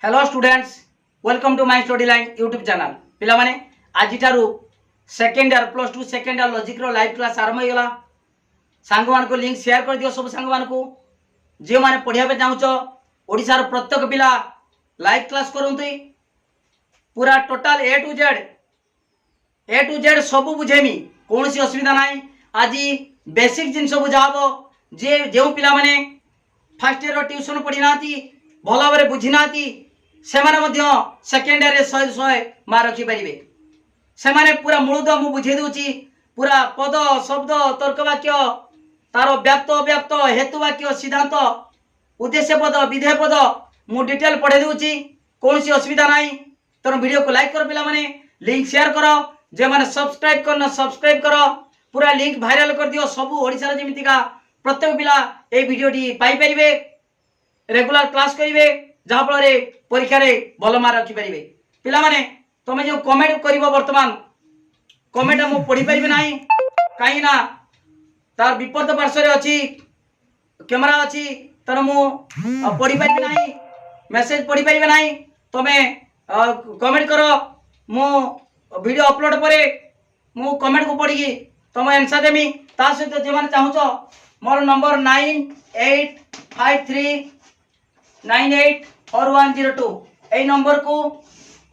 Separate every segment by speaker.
Speaker 1: Hello students, welcome to my study line YouTube channel. पिला माने आज ठारू second year plus two second year logic रो live class आरंभ हो गला। सांग मान को लिंक शेयर कर दियो सब सांग मान को जे माने पढ़िया पे चाहूछ ओडिसा रो प्रत्येक पिला लाइव क्लास करंतु। पूरा टोटल ए टू जेड सब बुझेमी, कौन सी असुविधा नाही। आज बेसिक जिनस बुझाबो जे जो पिला माने फर्स्ट ईयर ट्यूशन पढ़ी नाती भल भाव बुझी नाती सेकेंड ईयर 100 मार्क रखी पारे। से पूरा मूलद मु बुझे दूची पूरा पद शब्द तर्क वाक्य तार व्याप्त अव्याप्त हेतु वाक्य सिद्धांत उद्देश्य पद विधेय पद मु डिटेल पढ़े दूची, कौन सी असुविधा नाही। तेणु वीडियो को लाइक कर पिला माने, लिंक शेयर करो, जे माने सब्सक्राइब करना सब्सक्राइब करो, पूरा लिंक वायरल कर दियो। सब ओडिसा जेमितिका प्रत्येक पिला ए वीडियोटी पाई परिबे, रेगुलर क्लास करिवे, जहाँ फल परीक्षा रे भल मार्क रखी पारे। पिला माने तमे जो कमेंट करिवो वर्तमान कमेंट मु पढ़ी परिबे नाही, काई ना तार विपरीत पार्श्व रे अछि कैमरा अछि, तर मु पढ़ी परिबे नाही, मेसेज पढ़ी परिबे नाही। तमे कमेंट करो, मु वीडियो अपलोड परे मु कमेंट को पढ़ी तुम आंसर देमी। ता सहित जे माने चाहूछ मोर नंबर 9853984102 ए नंबर को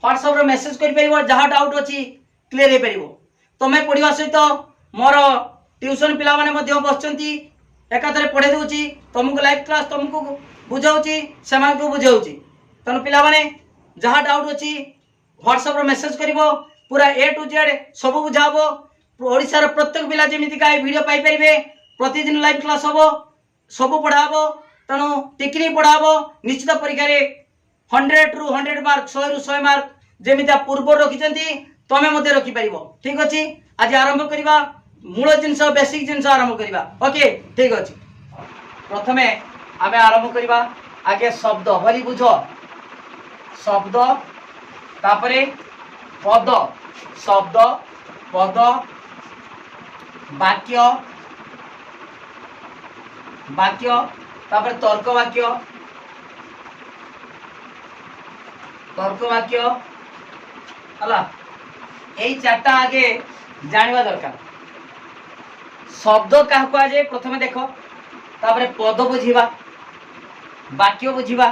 Speaker 1: व्हाट्सएप रे मेसेज कर परिबो, जहाँ डाउट अछि क्लियर हे परिबो। तमे पढ़िवा सहित मोर ट्यूशन पिला माने मध्ये बसचंती एकाथरे पढ़े दूची, तुमको लाइव क्लास तुमको बुझाउची सेमान को बुझाउची। तनु पिला माने जहाँ डाउट अछि व्हाट्सएप रे मेसेज करिवो, पूरा ए टू जेड सब बुझाबो। ओडिसा रो प्रत्येक पिला जेमिति का वीडियो पाई परिबे, प्रतिदिन लाइव क्लास होबो, सब पढ़ाबो। तेणु टिकरी पढ़ाबो, निश्चित परीक्षा रे 100 रु 100 मार्क 100 रु 100 मार्क जेमिति पूर्व रखिचंती तमे मध्ये रखि परिबो। ठीक अछि, आज आरंभ करिबा मूल जिंस बेसिक जिंस आरंभ करिबा। ओके ठीक अछि, प्रथमे आमे आरंभ करिबा आगे शब्द भली बुझो, शब्द तापरे पद, शब्द पद वाक्य वाक्य तापर तर्क वाक्य हला एई चारटा आगे जानिबा दरकार। शब्द क्या कह जाए प्रथमे देखो, तापर पद बुझीबा, वाक्य बुझीबा,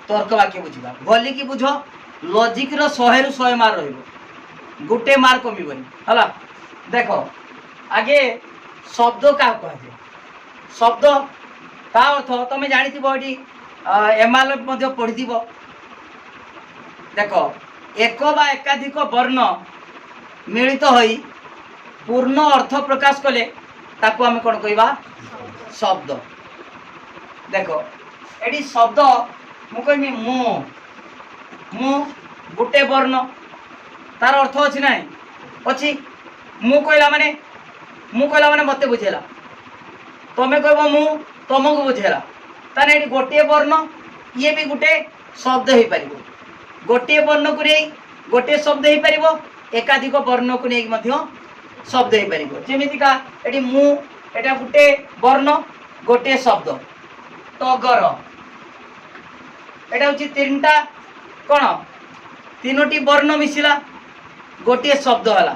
Speaker 1: तर्क वाक्य बुझीबा। भली की बुझो, लॉजिक रो 100 रु 100 मार्क रहइबो, गोटे मार्क कमिबनी। हला देखो आगे शब्द क्या कह जाए, शब्द ता अर्थ तुम जानिथिबो, एटी एमआल मध्ये पढ़िथिबो। देखो एक बा एकाधिक वर्ण मिलित होई पूर्ण अर्थ प्रकाश कले ताकू आम कौन कहवा शब्द। देखो एटी शब्द मु कहमी मु गोटे वर्ण तार अर्थ अच्छी ना अच्छी। मु कहला माने मत बुझेला, तमें कह मु तुमको बुझेला, ताने एटी गोटे वर्ण ये भी गोटे शब्द हो पार। गोटे वर्ण को नहीं गोटे शब्द हो पार, एकाधिक वर्ण को नहीं शब्द हो पार। जमीका ये मु एटा गोटे वर्ण गोटे शब्द। टगर एटा हूँ तीनटा कौन तीनोटी वर्ण मिसिला गोटे शब्द है।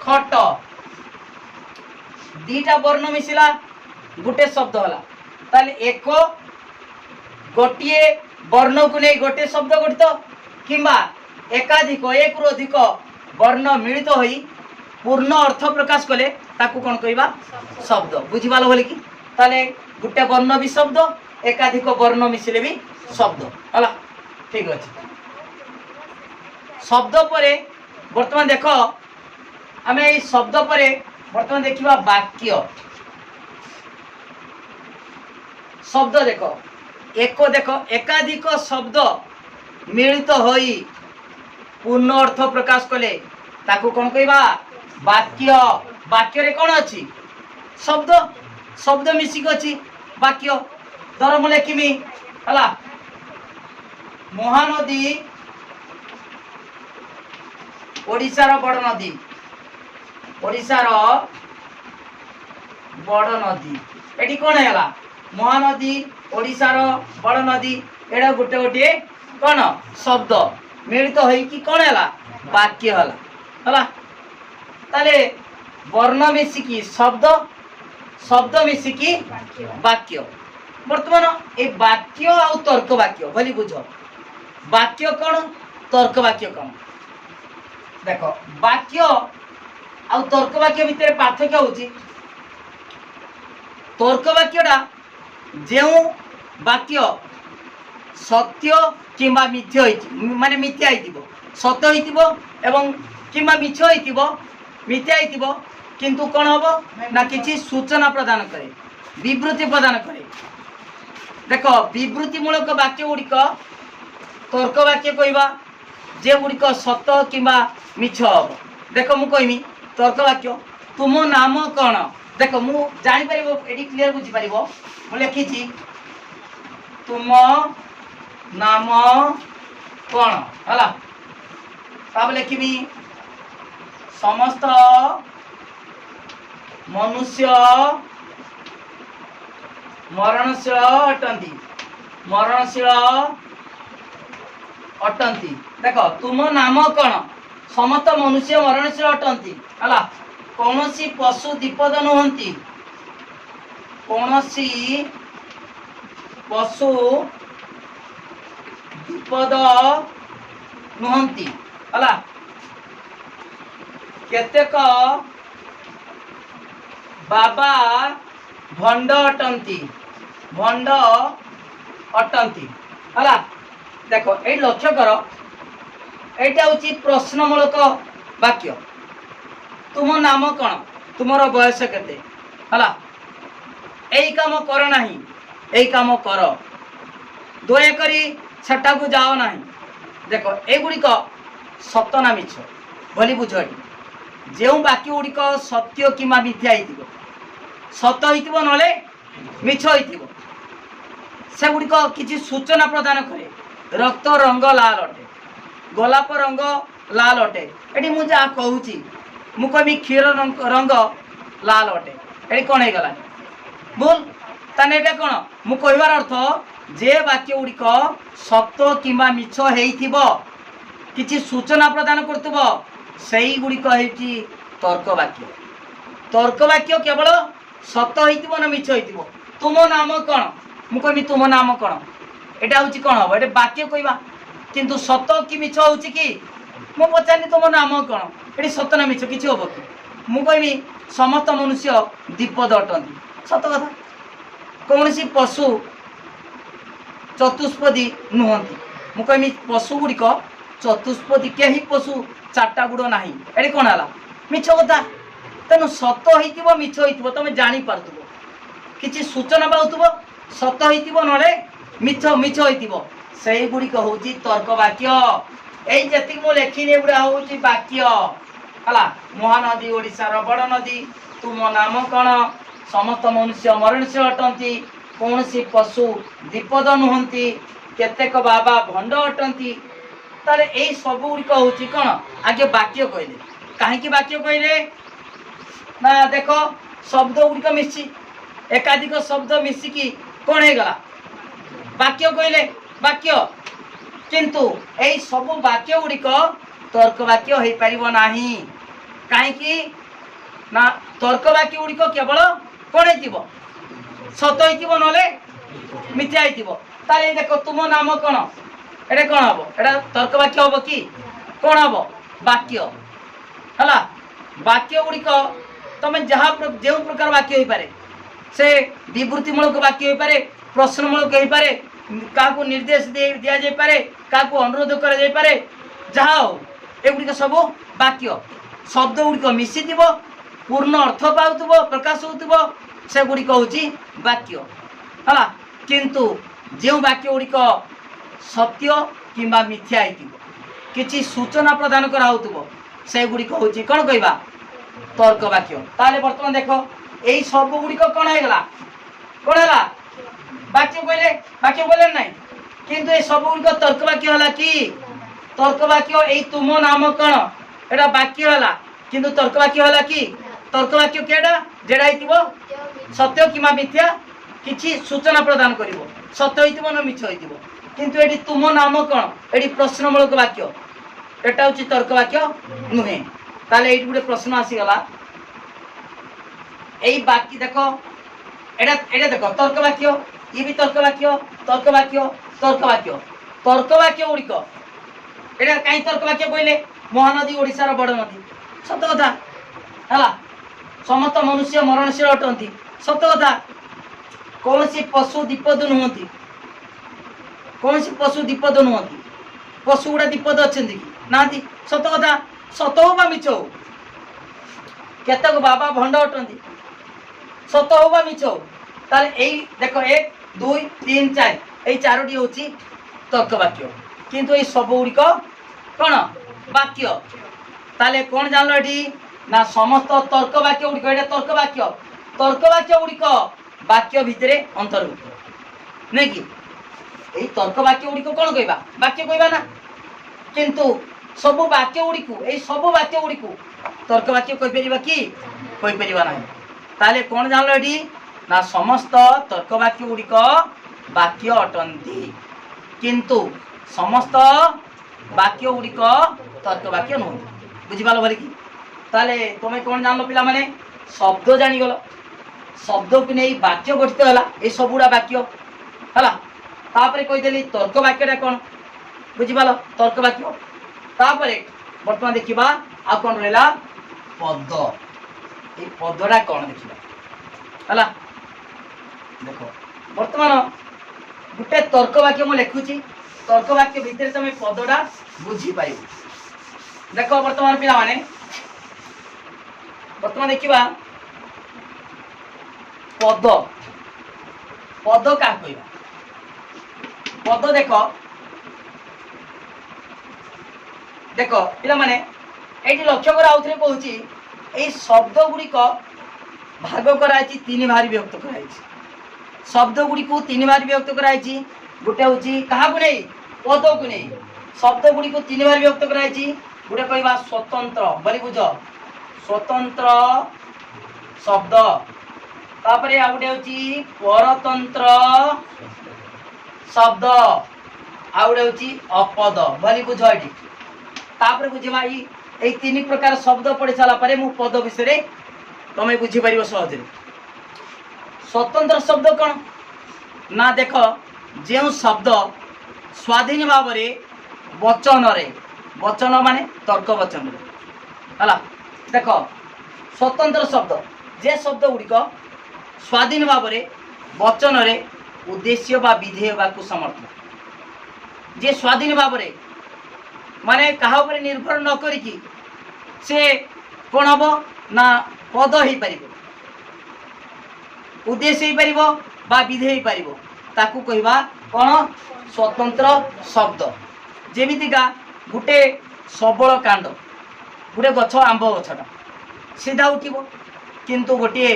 Speaker 1: खट दीटा वर्ण मिसिला गोटे शब्द है। ताले एक गोटे वर्ण को नहीं गोटे शब्द गठित किंबा एकाधिक एक रु अधिक वर्ण मिलित होई पूर्ण अर्थ प्रकाश कले ताकू कौन कहवा शब्द। बुझीपाल बोले कि ताले गोटे वर्ण भी शब्द, एकाधिक वर्ण मिसिले भी शब्द हला। ठीक अच्छे, शब्द परे वर्तमान देख आम ये शब्द परे वर्तमान देखा वाक्य। शब्द देखो देख एकाधिक शब्द मिलित होई पूर्ण अर्थ प्रकाश कले ताकू कौन कहवा वाक्य। वाक्य रे कौन अच्छी शब्द, शब्द मिसिक अच्छी वाक्य। धर मु लेखिमी हला महानदी ओडिशार बड़ नदी, ओडिशार बड़ नदी। एटी कौन है महानदी ओडिशार बड़ नदी। एटा गोटे गोटे कौन शब्द मिलित होइकी कौन है वाक्य है ताले वर्ण मिसिकी शब्द शब्द मिसिकी वाक्य बर्तमान ए वाक्य आ तर्क वाक्य बोली बुझ वाक्य कौन तर्क वाक्य कौन देख वाक्य आ तर्क वाक्य भितर पार्थक्य होची तर्क वाक्यटा जो वाक्य सत्य किंबा मिथ्या माने मिथ्या सत्य एवं किंबा मिछ मिथ्या किंतु कौन हम ना किसी सूचना प्रदान करे विवृत्ति प्रदान करे देख विवृत्तिमूलक वाक्य गुड़िक तर्क वाक्य कहवा जे गुड़िक सत किंबा मिछ हम देख मु कहमी तर्क वाक्य तुम नाम कौन देख मु जापर ये क्लीयर बुझीपर मुझे लिखी तुम नाम कौन है तब लिखी समस्त मनुष्य मरणशील अटंती मरणशील अटंती देख तुम नाम कौन समस्त मनुष्य मरणशील अटंती है कौन पशु विपद नुहंती कौन पशु विपद नुहंती है केतेक बाबा भंड अटंती है देख ये लक्ष्य कर यहाँ हूँ प्रश्नमूलक वाक्य तुम नाम कौन तुमर बयस केते है यही काम कर ना यही काम कर दयाकोरी सेटा को जाओ ना देख एगुड़िक सत ना मिछ बोली बुझ जो वाक्य गुड़िक सत्य कि मिथ्या सत हो ना मिछ से गुड़िक किसी सूचना प्रदान करे रक्त रंग लाल अटे गोलाप रंग लाल अटे ये मुझे कहूँ मुझे क्षीर रंग लाल अटे ये कौन हो गला भूल ताने कौन मु कहबार अर्थ जे वाक्य गुड़िक सत्य कि मिछ किसी सूचना प्रदान कर सही गुड़िक तर्क वाक्य केवल सत हो मिछ हो तुम नाम कौन मु कहमी तुम नाम कौन यहाँ हूँ कौन हम ये वाक्य कहवा किंतु सत कि मिछ हो कि मु पचारि तुम नाम कौन ये सत ना मिछ कि हम कि मु कहमी समस्त मनुष्य विपद अटंती सत कथा कौन सी पशु चतुष्पदी नुहंती मु कहमी पशु गुड़िक चतुष्पदी कहीं पशु चार्टा गुड़ ना ये कौन है मिछ कथा तेणु सत हो मिछ हो तुम जापर किसी सूचना पाथब सत हो ना मिछ मिछ हो गुड़िक हूँ तर्क वाक्य यही जी मुझे लिखिनी गुड़ा हूँ वाक्य है महानदी ओडिशार बड़ नदी तुम नाम कौन समस्त मनुष्य मरणशील अटंती कौन सी पशु विपद नुहंती केतेक बाबा भंड अटंती ताले यही सब गुड़िक हूँ कौन आगे वाक्य कहले कहीं वाक्य कहले ना देख शब्द गुड़िक मिसी एकाधिक शब्द मिसिकी कौन हो गला वाक्य कहले वाक्य किंतु यही सब वाक्य गुड़िक तर्क वाक्य हो पार ना कहीं ना तर्क वाक्य गुड़िक केवल कौन हो सत हो ना मिथ्या हो देख तुम नाम कौन ये कौन हम यहाँ तर्क वाक्य हम कि कौन हम वाक्य है वाक्य गुड़िक तुम जहाँ जो प्रकार वाक्य हो पारे से विवृत्तिमूलक वाक्य हो पारे प्रश्नमूलक हो पारे क्या निर्देश दि जाए क्या अनुरोध कर जहाँ हो एगुड़िक सब वाक्य शब्द गुड़िक मिसी पूर्ण अर्थ पाउथब प्रकाश हो से गुड़िक हूँ वाक्य है किंतु जो वाक्य गुड़िक सत्य कि मिथ्या किसी सूचना प्रदान कराउथब से गुड़िक हूँ कौन कहवा तर्क वाक्य ताले बर्तमान देख यही सब गुड़िक कौन होगा कौन है वाक्य कहले ना किंतु ये सब गुड़िक तर्क वाक्य है कि तर्क वाक्य यही तुम नाम कौन यहाँ वाक्य है किंतु तर्क वाक्य है कि तर्क वाक्य क्या जेड़ा सत्य कि मिथ्या किसी सूचना प्रदान कर सत्य हो ना मिछ हो किंतु एटी तुम नाम कौन एटी प्रश्नमूलक वाक्य एटा हूँ तर्क वाक्य नुहे ताले एटी गोटे प्रश्न आसीगला यही बाकी देख एटा एटा देख तर्क वाक्य ये भी तर्क वाक्य तर्क वाक्य तर्क वाक्य तर्क वाक्य गुड़िक एटा कहीं तर्क वाक्य कहले महानदी ओडिशार बड़ नदी सत कथा है समस्त मनुष्य मरणशील अटंती सत कथा कौन सी पशु दीपद नुहति कौन सी पशु दीपद नुहति पशु गुड़ा दीपद अच्छा कि ना सत कथा सत हो बा मिछ हो केतक बाबा भंड अटंती सत हो बा मिछ हो ताले एई देखो 1 2 3 4 एई चारोटी होची तर्क वाक्य किंतु एई सब गुड़िक कौन वाक्य ताले कौन जानलो एटी ना समस्त तर्क वाक्य गुड़िक एटा तर्क वाक्य गुड़िक वाक्य भितर अंतर्भुक्त नहीं कि यही तर्क वाक्य गुड़िक कौन कहबा वाक्य कहबा ना किंतु सब वाक्य गुड़िक यही सब वाक्य गुड़िक तर्क वाक्य कहि परिबा कि कहि परिबा नाही ताले कौन जानलो एटी ना समस्त तर्क वाक्य गुड़िक वाक्य अटंती किंतु समस्त वाक्य गुड़िक तर्क वाक्य नुह बुझिपाल भल कि ताले तुम्हें कौन जान पिला माने शब्द जानीगल शब्द को नहीं वाक्य गठित है ये सब गुड़ा वाक्य है तापर कहीदेली तर्क वाक्यटा कौन बुझिपाल तर्क वाक्य तापर बर्तमान देखा आ कौन रहा पद ये पदटा कौन देखा है देख बर्तमान गोटे तर्क वाक्य मुझे लिखुची तर्क वाक्य भितर तुम पदटा बुझीपार देख बर्तमान पिला माने बर्तमान देखा पद पद क्या कहवा पद देख देख पिला माने ये लक्ष्य कर आउ थे कहूँ यही शब्द गुड़िक भाग कराई 3 भाग विभक्त कराई शब्द गुड़िक 3 भाग विभक्त कराई गोटे हूँ क्या नहीं पद को नहीं शब्द गुड़िक 3 भाग विभक्त कराई गोटे कहवा स्वतंत्र बोली बुझ स्वतंत्र शब्द तापर आ गोटे हूँ परतंत्र शब्द आ गोटे हूँ अपद बोली बुझ ये तापर बुझा ये 3 प्रकार शब्द पढ़ी सारापर मु पद विषय तुम बुझीपर सहज स्वतंत्र शब्द कौन ना देख जो शब्द स्वाधीन भाव वचन वचन माने तर्क वचन है देख स्वतंत्र शब्द जे शब्द गुड़िक स्वाधीन भाव वचन उद्देश्य बा विधेय को समर्थ जे स्वाधीन भाव माने कहा ऊपर निर्भर न करिकी से कौन हम ना पद हो पार उद्देश्य हो पार बा विधेय हो पार ताकू कहवा कौन स्वतंत्र शब्द जेमितिका गोटे सबल कांड गोटे गछ आंब गछटा सीधा उठिब किंतु गोटे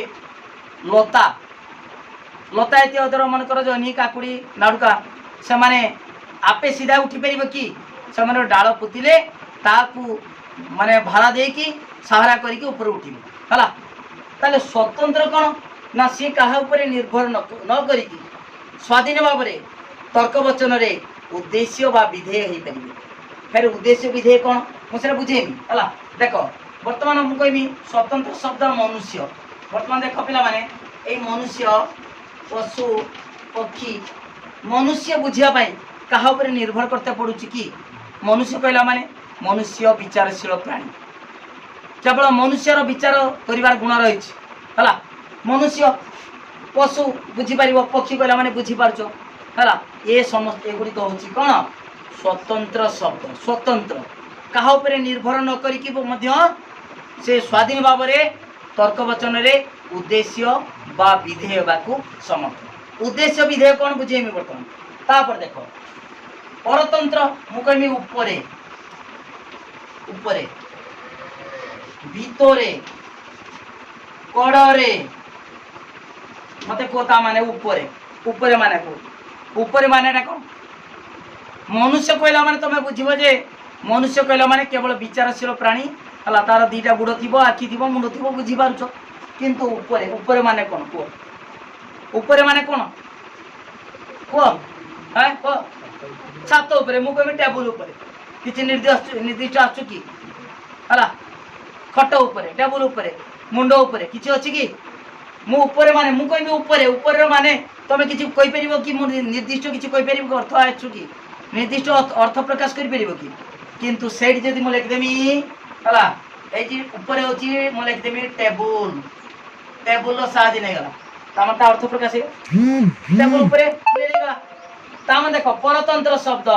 Speaker 1: लता लता इतर मनकर जनी काकुड़ी नाड़ुका से माने आपे सीधा उठी पार कि से डाल पुतिले ताकू माने भाड़ा देकी सहारा करके ऊपर उठिब है ताले स्वतंत्र कौन ना सी कहा ऊपर निर्भर न करिकी स्वाधीन भाव तर्क वचन उद्देश्य बा विधेय हो पारे फिर उद्देश्य विधेय कौन मुझे बुझेमी है देख बर्तमान मुझे कहमी स्वतंत्र शब्द मनुष्य बर्तमान देख पिला माने ए मनुष्य पशु पक्षी मनुष्य बुझापी कहा ऊपर निर्भर करते पड़ू कि मनुष्य कहला माने मनुष्य विचारशील प्राणी केवल मनुष्यर विचार करिवार गुण रही है मनुष्य पशु बुझीपार पक्षी कहला माने बुझीपार है ये समस्त एगुड़िक हूँ कौन स्वतंत्र शब्द स्वतंत्र कहा ऊपर निर्भर न करिकी से स्वाधीन भाव तर्क वचन उद्देश्य बा विधेय को समर्थ उद्देश्य विधेय कौन बुझेमी बर्तमान तापर देख परतंत्र मुकमी उपरे उपरे भितरे कड़े मत कहता माने उपरे उपरे माने को उपरे माने कौन मनुष्य कहला माने तुम बुझे जे मनुष्य कहला माने केवल विचारशील प्राणी है तार 2टा गुड़ थी आखि थी मुंड थी बुझीपार किंतु उपरे उपरे माने कौन कह उपरे माने कौन कह है कह छात ऊपर मु कहबी टेबुल ऊपर किछि निर्दिष्ट आछु कि हला खट ऊपर टेबुल ऊपर मुंड ऊपर किछि अछि कि मु ऊपर माने मु कहबी ऊपर ऊपर माने तमे किछि कहि परिबो कि मु निर्दिष्ट किछि कहि परिबो अर्थ आछु कि निर्दिष्ट अर्थ प्रकाश कर परिबो कि किंतु सेठ जदि मु लिख देमी हला ए जी ऊपर होची मु लिख देमी टेबुल टेबुल रो साज नै गला तामा ता अर्थ प्रकाश है टेबुल ऊपर मिली गला तामा देखो परतंत्र शब्द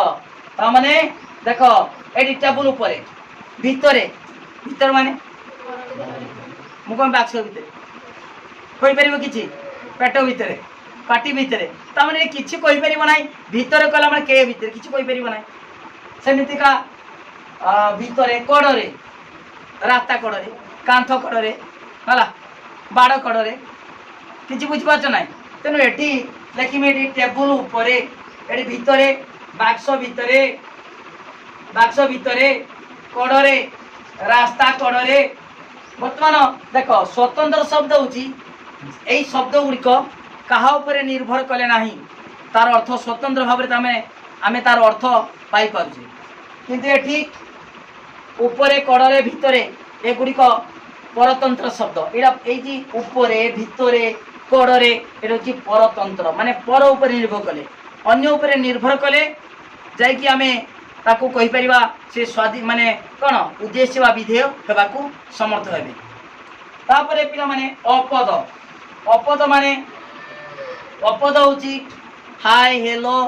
Speaker 1: ता माने देखो एडी टेबुल ऊपर भितरे भितर माने मु कोन बाक्स भितरे कहि परिबो किछि पेट भितरे पाटी भितरे ता माने किछि कहि परिबो नाही भितरे कला माने के भितरे किछि कहि परिबो नाही सेमिति का भितरे कोडरे रास्ता कोडरे कांथ कोडरे हला बाड़ कोडरे किछि बुझ पाछ नाही तेनु एठी लेकिमे एठी टेबुल ऊपरे एठी भितरे बाक्स भितरे कोडरे रास्ता कोडरे वर्तमान देखो स्वतंत्र शब्द होची एई शब्द गुड़िक कहा उपरे निर्भर कले नाही तार अर्थ स्वतंत्र भाव में आमे तार अर्थ पाई पारुछे किंतु एठी उपरे कोडरे भितरे ए गुड़िक परतंत्र शब्द एडा एई जी उपरे भितरे कोडरे एडा होची परतंत्र माने पर ऊपर निर्भर कले अन्य ऊपर निर्भर कले जाय कि आमे ताको कहि परिबा से स्वादी माने कोन उद्देश्य वा विधेय हेबाकू समर्थ हेबे तापरे पिला माने अपद माने अपद होची हाय हेलो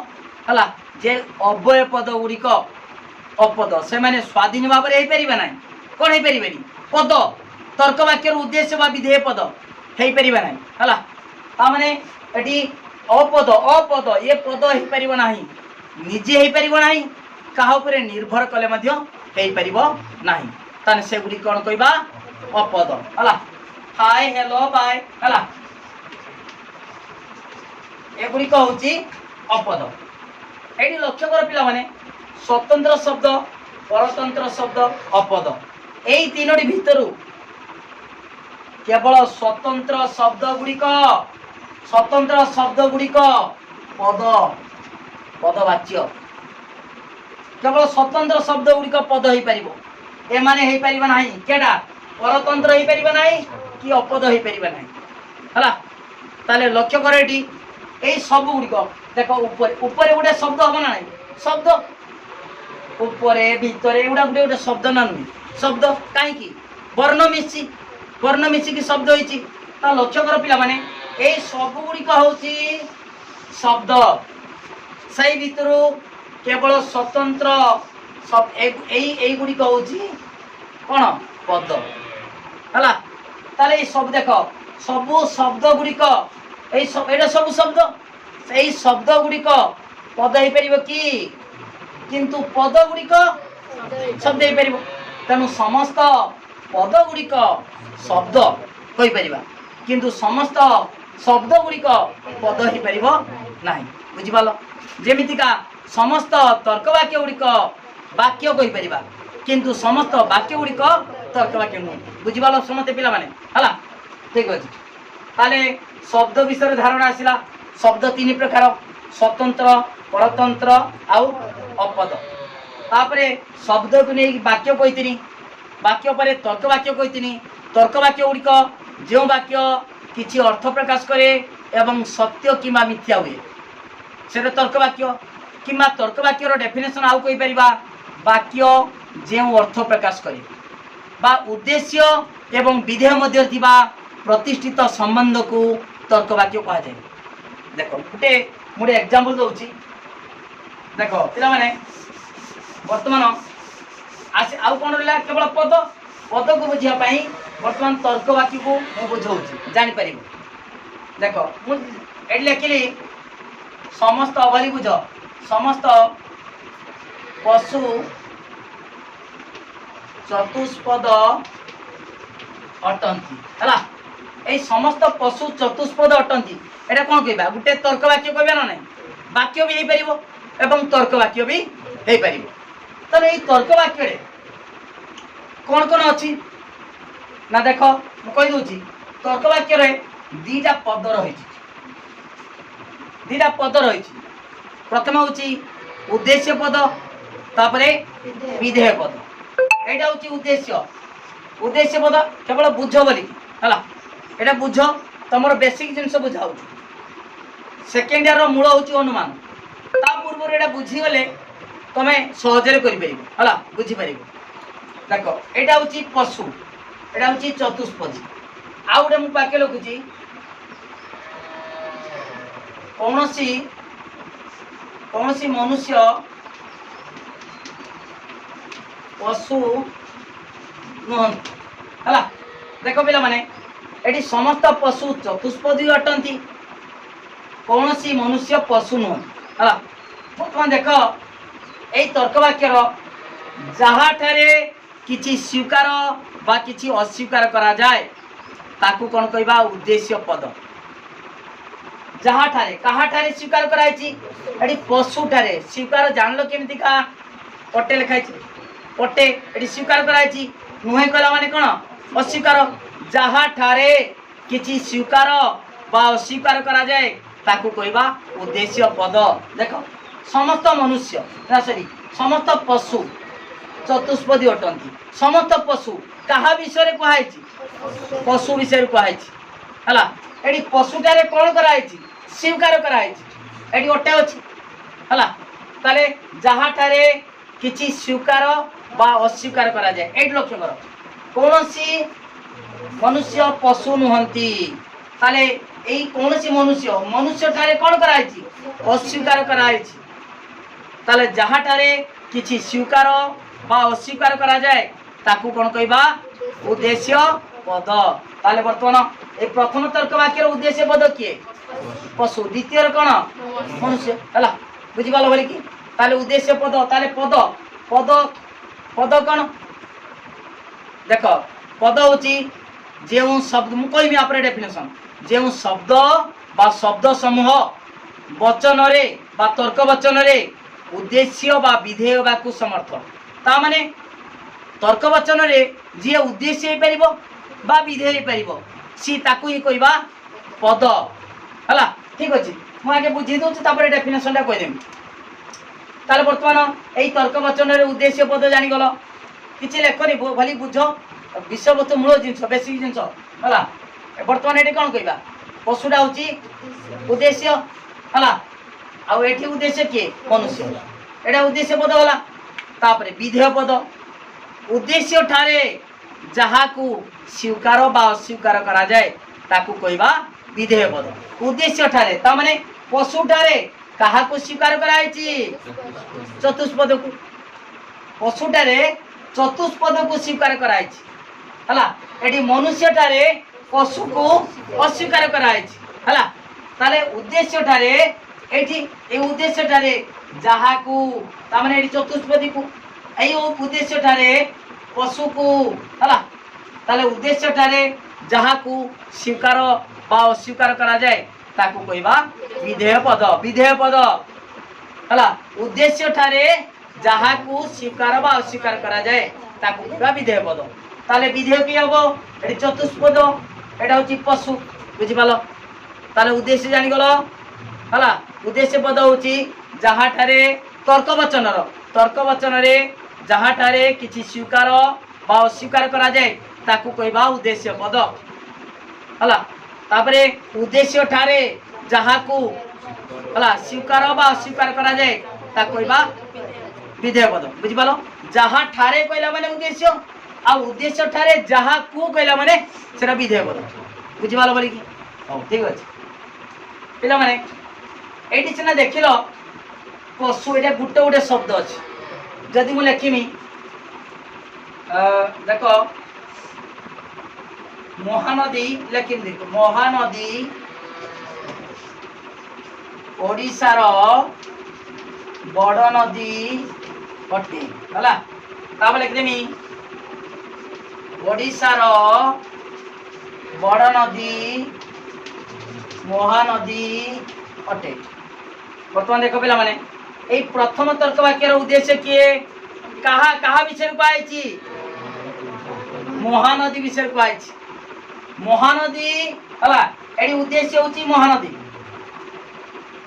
Speaker 1: हला जे अव्यय पद गुड़िक अपद से माने स्वाधीन भाव में परिबा नाही कोन हे परिबेनी पद तर्क वाक्य उद्देश्य वा विधेय पद हे परिबा नाही हला ता माने एटी अपद ये पद हे परिबा नाही निजे हे परिबा नाही कहा उपरे निर्भर कले मध्य हे परिबो नाही ताने से गुडी कोन कहबा अपद हला हाय हेलो बाय हला ए गुडी को होची अपद एडी लक्ष्य कर पिला माने स्वतंत्र शब्द परतंत्र शब्द अपद एई तीनोटी भितरु केवल स्वतंत्र शब्द गुड़िक पदवाच्य केवल स्वतंत्र शब्द गुड़िक पद हो पार ए माने हो पार ना केडा परतंत्र हो पार ना कि अपद हो पार ना ताले लक्ष्य कर ये सब गुड़िक देख ऊपर ऊपर गोटे शब्द हम ना शब्द ऊपर भितर एगुड़ा गोटे गोटे शब्द ना नुहे शब्द कहीं वर्ण मिशिकी शब्द होती लक्ष्य कर पिला माने ए सब गुड़िक हूँ शब्द से भितर केवल स्वतंत्र गुड़िक हूँ कौन पद है ताले सब देख सब शब्द गुड़िक एटा सब शब्द से शब्द गुड़िक पद हो पार कि किंतु पद गुड़िक शब्द हो पार तेणु समस्त पद गुड़िक शब्द हो पार किंतु समस्त शब्द गुड़िक पद हो पार ना बुझिपाल जेमितिका समस्त तर्क वाक्य गुड़िक वाक्य कहि परिबा किंतु समस्त वाक्य गुड़िक तर्क वाक्य नुह बुझिपाल समस्त पिला माने हला ठीक अछि ताले शब्द विषय धारणा आसिला शब्द तीन प्रकार स्वतंत्र परतंत्र आउ अपद तापरे शब्द को नहीं वाक्य कहितिनी वाक्य पर तर्क वाक्य कहितिनी तर्क वाक्य गुड़िक जो वाक्य किछि अर्थ प्रकाश करे एवं सत्य किमा मिथ्या हुए से तर्क वाक्य किमा तर्क वाक्यर डेफिनेशन आउ कहि परिबा वाक्य जो अर्थ प्रकाश करे बा उद्देश्य एवं विधेय मध्य थिबा प्रतिष्ठित संबंध को तर्क वाक्य कहा जाए देखो गोटे एग्जांपल दउची देखो पिला माने वर्तमान आसे आउ कोन रहला केवल पद पद को बुझिया पई वर्तमान तर्क वाक्य को मु बुझाउची जानि परिबो देखो मु एड लेखिली समस्त अवली बुझ समस्त पशु चतुष्पद अटंती हला ए समस्त पशु चतुष्पद अटंती एटा कोन कहबा गुटे तर्क वाक्य कहबा ना नहीं वाक्य भी हे परिबो एवं तर्क वाक्य भी हे परिबो तने ए तर्क वाक्य रे कोन कोन अछि ना देखो मु कहि दोची तर्क वाक्य रे दीटा पद रहिछि प्रथम होची उद्देश्य पद तापरे विधेय पद एटा होची उद्देश्य उद्देश्य पद केवल बुझ बोली हला एटा बुझ तमर बेसिक जिंस बुझाऊ सेकेंड इयर रो मूल होची अनुमान ता पूर्व एटा बुझी गले तमे सहजरे करि परिबो हला बुझी परिबो देखो एटा होची पशु एटा होची चतुष्पदी आ उडे मु पाके लखुची कौनसी कौनसी मनुष्य पशु नुहंती हला देखो पिला माने एटी समस्त पशु चतुष्पदी अटंती कौनसी मनुष्य पशु नुहंती हला बर्तमान देख एई तर्क वाक्यर जहा ठारे किछि स्वीकार बा किछि अस्वीकार करा जाए ताकू कोन कहबा उद्देश्य पद जहा ठारे कहा ठारे स्वीकार कराइछि एटी पशु ठारे स्वीकार जानलो केमिति का पटे लिखाइछि पटे एटी स्वीकार कराइछि नुहे कहला माने कोन अस्वीकार जहा ठारे किछि स्वीकार बा अस्वीकार करा जाए ताकू कहबा उद्देश्य पद देखो समस्त मनुष्य ना सॉरी समस्त पशु चतुष्पदी अटंती समस्त पशु कहा विषय कहाइछि पशु विषय कहाइछि हला एडी पशुटारे कोन कराइछि स्वीकार कराइछि एडी ओटे अछि हला ताले जहा ठारे किछि स्वीकार बा अस्वीकार करा जाए एडी लक्ष्य कर कोनोसी मनुष्य पशु नुहंती ताले एई कोनोसी मनुष्य मनुष्य ठारे कोन कराइछि अस्वीकार कराइछि ताले जहा ठारे किछि स्वीकार बा अस्वीकार करा जाए ताकू कोन कहबा उद्देश्य पद ताले वर्तमान ए प्रथम तर्क वाक्यर उद्देश्य पद किए पशु द्वितीय कोन मनुष्य हला बुझि पालो बोली कि ताले उद्देश्य पद ताले पद पद पद कोन देखो पद होची जेउ शब्द मु कहबी आपरे डेफिनेशन जेउ शब्द बा शब्द समूह वचन रे बा तर्क वचन रे उद्देश्य बा विधेय बा को समर्थ ता माने तर्क वचन रे जे उद्देश्य हे परिबो बा विधेय हे परिबो सी ताकू ही कहबा पद हला ठीक अछि मु आगे बुझी दउछ तापर डेफिनेशन टा कहि देम ताले वर्तमान एई तर्क वचन रे उद्देश्य पद जानि गलो किछि लेखनी भली बुझो विषय वस्तु मूल जिंस बेसिक जिंस हला वर्तमान एटी कोन कहबा पशुडा होची उद्देश्य हला आ एठी उद्देश्य के मनुष्य एटा उद्देश्य पद होला तापरे विधेय पद उद्देश्य ठारे जहा को स्वीकार बा अस्वीकार करा जाए ताकू कहबा विधेय पद उद्देश्य ठारे ता माने पशु ठारे कहा को स्वीकार कराइछि चतुष्पद को पशु ठारे चतुष्पद को स्वीकार कराइछि हला एटी मनुष्य ठारे पशु को अस्वीकार कराइछि हला ताले उद्देश्य ठारे एठी ए उद्देश्य ठारे जहा को ता माने एटी चतुष्पदी को एई उद्देश्य ठारे पशु को हला ताले उद्देश्य ठारे जहा को स्वीकार बा अस्वीकार करा जाए ताकू कहबा विधेय पद हला उद्देश्य ठारे जहा को स्वीकार बा अस्वीकार करा जाए ताकू कहबा विधेय पद ताले विधेय की हबो एटी चतुष्पद एटा होची पशु बुझि पालो ताले उद्देश्य जानि गलो हला उद्देश्य पद होची जहा ठारे तर्क वचन रे जहा ठारे किछि स्वीकार बा अस्वीकार करा जाए ताकू कहबा उद्देश्य पद हला तापरे उद्देश्य ठारे जहा को हला स्वीकार बा अस्वीकार करा जाए ताकू कहबा विधेय पद बुझि पालो जहा ठारे कहला माने उद्देश्य आ उद्देश्य ठारे जहा को कहला माने सेरा विधेय पद बुझि पालो बोली कि हो ठीक अछि पिला माने एटी सिना देखिलो पशु एटा गुटे गुटे शब्द अछि जदि मु लेखिमी देखो महानदी लेखिम देखो महानदी ओडिशार बड़ नदी अटे हला तापर लिखदेमी ओडिशार बड़ नदी महानदी अटे बर्तमान देखो पिला माने ए प्रथम तर्क वाक्यर उद्देश्य किए कहा कहा विषय को आइछि महानदी विषय को आइछि महानदी हला एडी उद्देश्य होची महानदी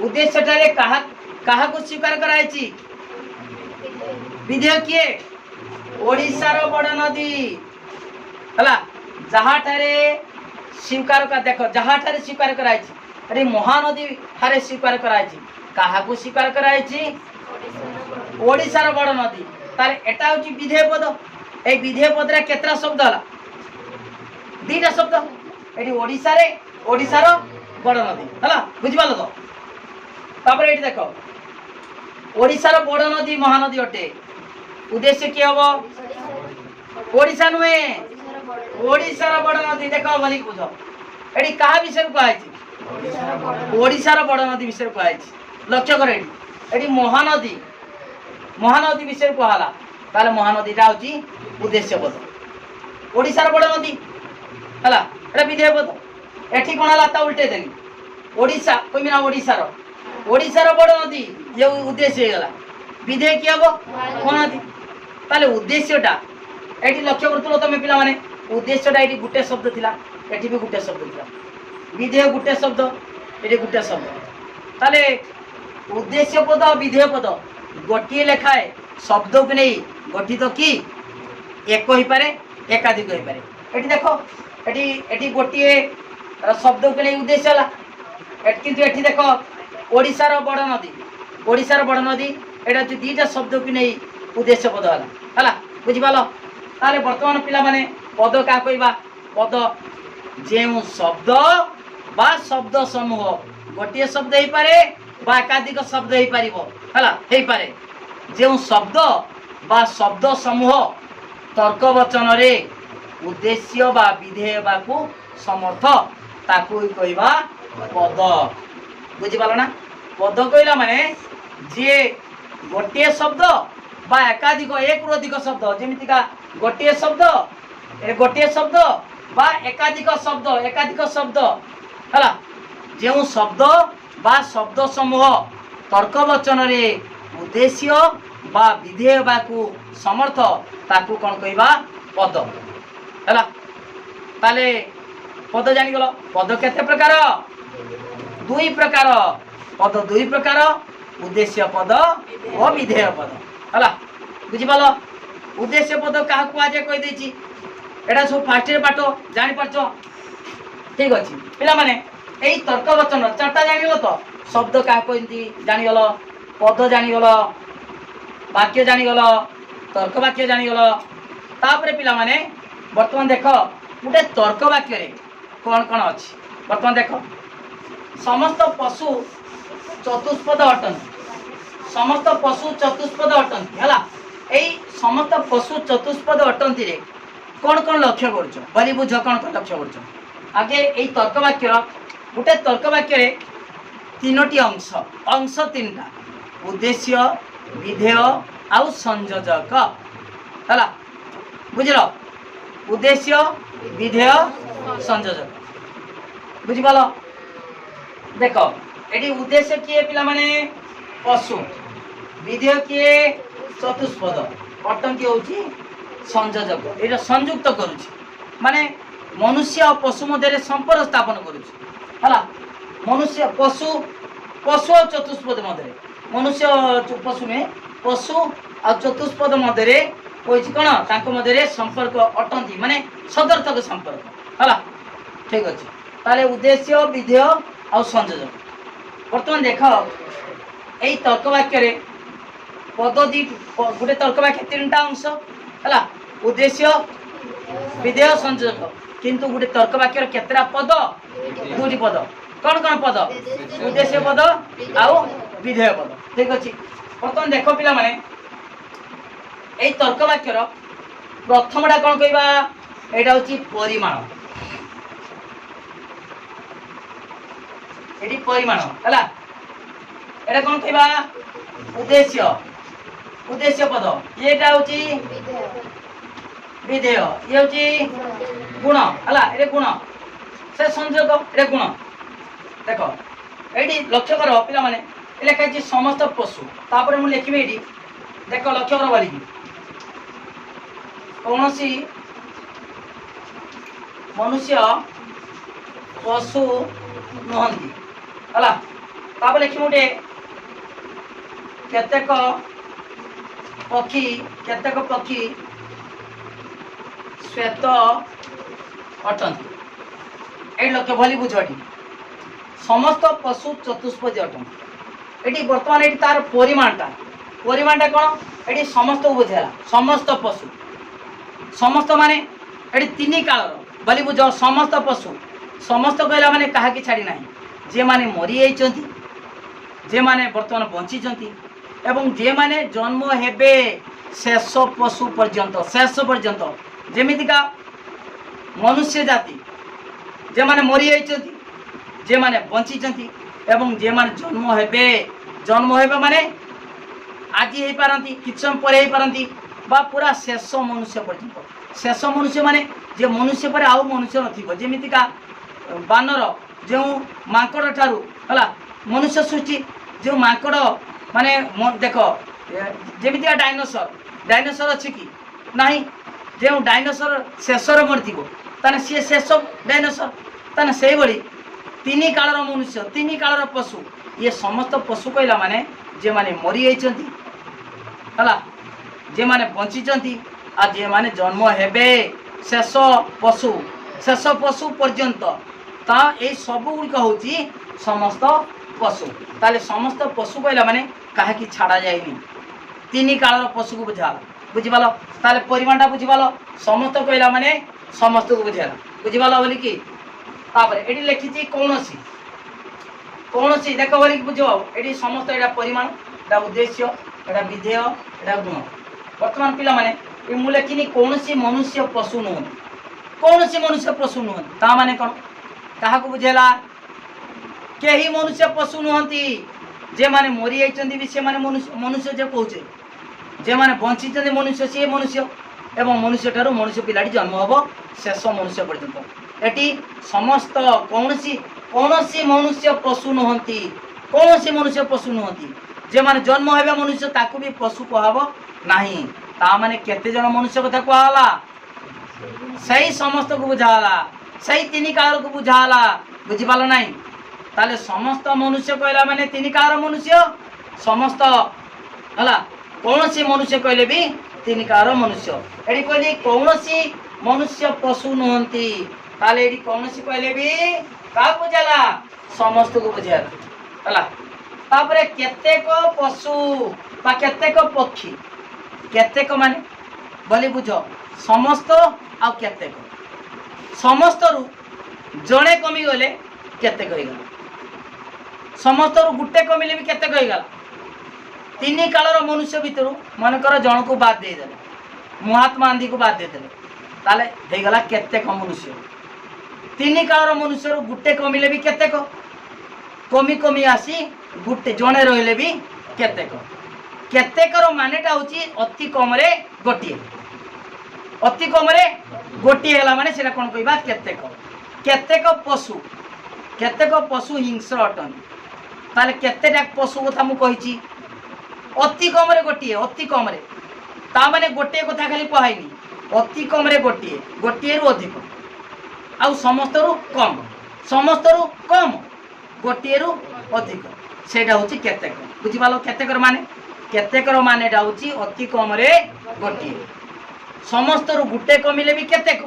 Speaker 1: उद्देश्य ठारे कहा कहा को स्वीकार कराइछि विधेय किए ओडिशार बड़ नदी हला जहाठारे स्वीकार कर देख जहाठारे स्वीकार कराई अरे महानदी ठारे स्वीकार कराई काहाकू स्वीकार कराई ओडिशार बड़ नदी तारे एटा होची विधेय पद ए विधेय पद रे केतरा शब्द हला दीटा शब्द एटी ओडिसा रे ओडिशार बड़ नदी हला बुझि पालो तो तापर एटी देखो ओडिशार बड़ नदी महानदी अटे उद्देश्य की हबो ओडिशा नुहे ओडिशार बड़ नदी देखो बोली बुझ एटी कहा विषय कहै ओडिशार बड़ नदी विषय कहै लक्ष्य कर एटी महानदी महानदी विषय कहला ताले महानदीटा होची उद्देश्य पद ओडिशार बड़ नदी हला एटा विधेय पद एठी कोन हला ता उल्टे देली ओडिशा कइमिना ओडिशार ओडिशार बड़ नदी ये उद्देश्य हे गला विधेय की हबो महानदी ताले उद्देश्यटा एठी लक्ष्य करतलो तमे पिला माने उद्देश्यटा एठी गुटे शब्द थिला एठी भी गुटे शब्द थिला विधेय गुटे शब्द एठी गुटे शब्द ताले उद्देश्य पद विधेय पद गोटे लेखाए शब्द को नहीं गठित कि एक ही पारे एकाधिक हो पारे एटी देखो एटी एटी गोटे शब्द को नहीं उद्देश्य है किंतु एटी देखो ओडिशार बड़ नदी ओडिशार बड़ नदी एटा जो दीटा शब्द को नहीं उद्देश्य पद है बुझी पाल ताले वर्तमान पिला माने पद क्या कहबा पद जेउ शब्द बा शब्द समूह गोटे शब्द हो पारे बा एकाधिक शब्द हो पारिबो हला हे पारे जेउ शब्द बा शब्द समूह तर्क वचन रे उद्देश्य बा विधेय बा को समर्थ ताकू कहबा पद बुझी पालो ना पद कहला माने जे गोटे शब्द बा एकाधिक एक रु अधिक शब्द जेमितिका गोटे शब्द बा एकाधिक शब्द हला जेउ शब्द बा शब्द समूह तर्क वचन रे उद्देश्य बा विधेय बा को समर्थ ताकू कौन कहबा पद है ताले पद जानी गल पद केते प्रकार दुई प्रकार पद दुई प्रकार उद्देश्य पद और विधेय पद है बुझी पाल उद्देश्य पद क्या कहुए कही देछि एटा सब फास्ट पाठ जानी पारछ ठीक अच्छे पिला माने एई तर्क वचन चारटा जानी तो शब्द क्या कहती जानीगल पद जानीगल वाक्य जानीगल तर्क वाक्य जानीगल तापर पिला माने वर्तमान देख गोटे तर्क वाक्य रे कौन कौन अच्छी वर्तमान देख समस्त पशु चतुष्पद अटंती समस्त पशु चतुष्पद अटंती है यही समस्त पशु चतुष्पद अटंती रे कौन कौन लक्ष्य कर बुझ कौन कौन लक्ष्य कर आगे यही तर्क वाक्य गोटे तर्क वाक्य रे तीनोटी अंश अंश तीन टा उद्देश्य विधेय आउ संयोजक है बुझल उद्देश्य विधेय संयोजक बुझिपाल देख ये उद्देश्य किए पिला माने पशु विधेय किए चतुष्पद अटंकी होची संयोजक ये संयुक्त करुची माने मनुष्य और पशु मध्य संपर्क स्थापन करुची है मनुष्य पशु पशु और चतुष्पद मध्य मनुष्य पशु में पशु और चतुष्पद मध्य कौन तांक मध्य संपर्क अटंती माने सदर्थक संपर्क है ठीक अच्छे ताले उद्देश्य विधेय और संयोजक वर्तमान देख यही तर्क वाक्य पद दी गोटे तर्क वाक्य तीन टा अंश है उद्देश्य विधेय संयोजक किंतु गोटे तर्क वाक्य केतरा पद दुटी पद कौन कौन पद उद्देश्य पद आउ विधेय पद ठीक अच्छे बर्तमान देख पिला माने यही तर्क वाक्यर प्रथमटा कौन कहबा एटा होची परिमाण एटी परिमाण है एटा कौन कहबा उद्देश्य उद्देश्य पद येटा होची विधेय ये होची गुण है गुण से संयोग ये गुण देख ये लक्ष्य कर पिला माने लिखाई समस्त पशु तापर मुझे लिखी ये देख लक्ष्य कर बोली कौन सी मनुष्य पशु नुहंती है लिखी गोटे केतेक पक्षी केतेक पक्षी श्वेत अटंती ये लक्ष्य भली बुझटी समस्त पशु चतुष्पदी अटंती ये बर्तमान ये तार परिमाणटा कौन ये समस्त बुझेगा समस्त पशु समस्त माने ये तीन कालर बोली बुझ समस्त पशु समस्त कहला माने कहा कि छाड़ी ना जे माने मरी जाइछंती जे माने वर्तमान बंचीचंती एवं जे माने जन्म हेबे शेष पशु पर्यंत जेमितिका मनुष्य जाति जे माने मरी जाइछंती जे माने बंचीचंती एवं जे माने जन्म हेबे माने आज ही पारंती किछ समय पर ही पारंती बा पूरा शेष मनुष्य पर्यंत शेष मनुष्य माने जे मनुष्य पर आउ मनुष्य नथिबो जेमितिका बानर जो माकड़ ठारू हला मनुष्य सृष्टि जो माकड़ माने देख जेमितिका डायनोसर अच्छी कि नहीं जो डायनोसर शेषर मरथिबो ताने सी शेष डायनोसर ताने से भली तीन कालर मनुष्य तीन कालर पशु ये समस्त पशु कहला माने जे माने मरी जाइछंती हला जे माने बंचीचंती आ जे माने जन्म हेबे शेष पशु पर्यंत ता ए सब गुड़िक हूँ समस्त पशु ताले समस्त पशु कहला माने कहा कि छाड़ा जाएनी तीन कालर पशु को बुझीपाल ताले परिमाणटा बुझीपाल समस्त कहला माने समस्त को बुझीपाल बोली कि ये लिखी कौन देख बोली बुझ ये समस्त यहाँ परिमाण यहाँ उद्देश्य यहाँ विधेय यहाँ गुण बर्तमान पिला माने मु लिखिनी कौन मनुष्य पशु नुहति कौन मनुष्य पशु नुहति ता माने कौन क्या बुझेला कहीं मनुष्य पशु नुहति जे माने मरी जाइछंती भी से माने मनुष्य जे कहूचे जे माने बंचीचंती मनुष्य सी मनुष्य एवं मनुष्य ठारू मनुष्य पिलाटी जन्म हम शेष मनुष्य पर्यंत एटी समस्त कौन मनुष्य पशु नुहति कौन मनुष्य पशु नुहति जे माने जन्म हेबे मनुष्य ताकू भी पशु कहब नहीं ता माने केते जन मनुष्य कथा कहला सही समस्त को बुझाला सही तीन काल को बुझाला बुझीपाल ना ताले समस्त मनुष्य कहला माने तीन काल मनुष्य समस्त हला कौन मनुष्य कहले भी तीन काल मनुष्य एडी कहली कौन मनुष्य पशु नुहति ताले एडी कौन कहले भी का बुझाला समस्त को बुझाला हला तापरे केतेक पशु बा केतेक पक्षी केतेक माने बोली बुझ समस्त आ केतेक समस्त रु जड़े कमी गले केतेक होइगला समस्त रु गुटे कमिले भी केतेक होइगला तीन कालर मनुष्य भितर मनकर जन को बाद दे देले महात्मा गांधी को बाद दे देले ताले हेगला केतेक मनुष्य तीन कालर मनुष्य रु गुटे कमिले भी केतेक कमी कमी आसी गुटे जड़े रहिले भी केतेक केतेकर मानेटा होची अति कम रे गोटिए अति कम रे गोटिए हला माने सेटा कोन कहबा केतेक पशु हिंस्र अटन ताले केतेटा पशु कथा मु कहिची अति कम रे गोटिए अति कम रे ता माने गोटिए कथा खाली कहैनी अति कम रे गोटिए रु अधिक आउ समस्त रु कम गोटिए रु अधिक सेटा होची केतेक बुझिपालो केतेकर मानेटा होची अति कम रे गोटिए समस्त रु गुटे कमिले भी केतेक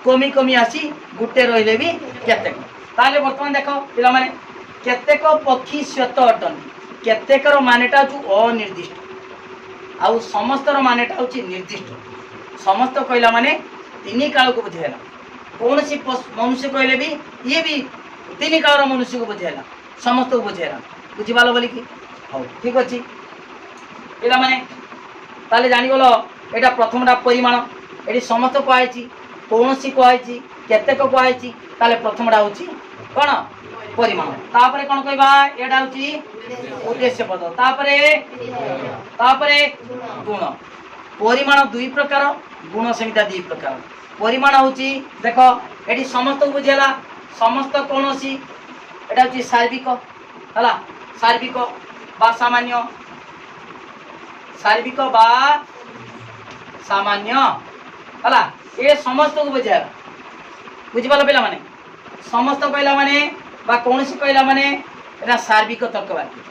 Speaker 1: कमी कमी आसी गुटे रहिले भी केतेक ताले वर्तमान देखो पिला माने केतेक पक्षी श्वेत अटन केतेकर मानेटा जो अनिर्दिष्ट आउ समस्तर मानेटा होची निर्दिष्ट समस्त कहला माने तीन काल को बुझेला कौन सी मनुष्य कहले भी ये भी तीन काल मनुष्य को बुझेला समस्त को बुझेला बुझिपाल बोली कि हो ठीक अछि पिला माने ताले जानि गलो एटा प्रथमटा परिमाण एटी समस्त कहैछि कौन सी कहैछि केतेक कहैछि ताले प्रथमटा होछि कोन परिमाण तापरे कोन कहबा एटा होछि उद्देश्य पद तापरे गुण परिमाण दुई प्रकार गुण संहिता दुई प्रकार परिमाण होछि देखो एटी समस्त बुझेला समस्त कौन सी एटा होछि सार्विक हला सार्विक बा सामान्य सार्विक बा सामान्य हला ये समस्त को बुझेला बुझिपाल पिला माने समस्त कहला माने बा कौन सी कहला माने एटा सार्विक तर्क वाक्य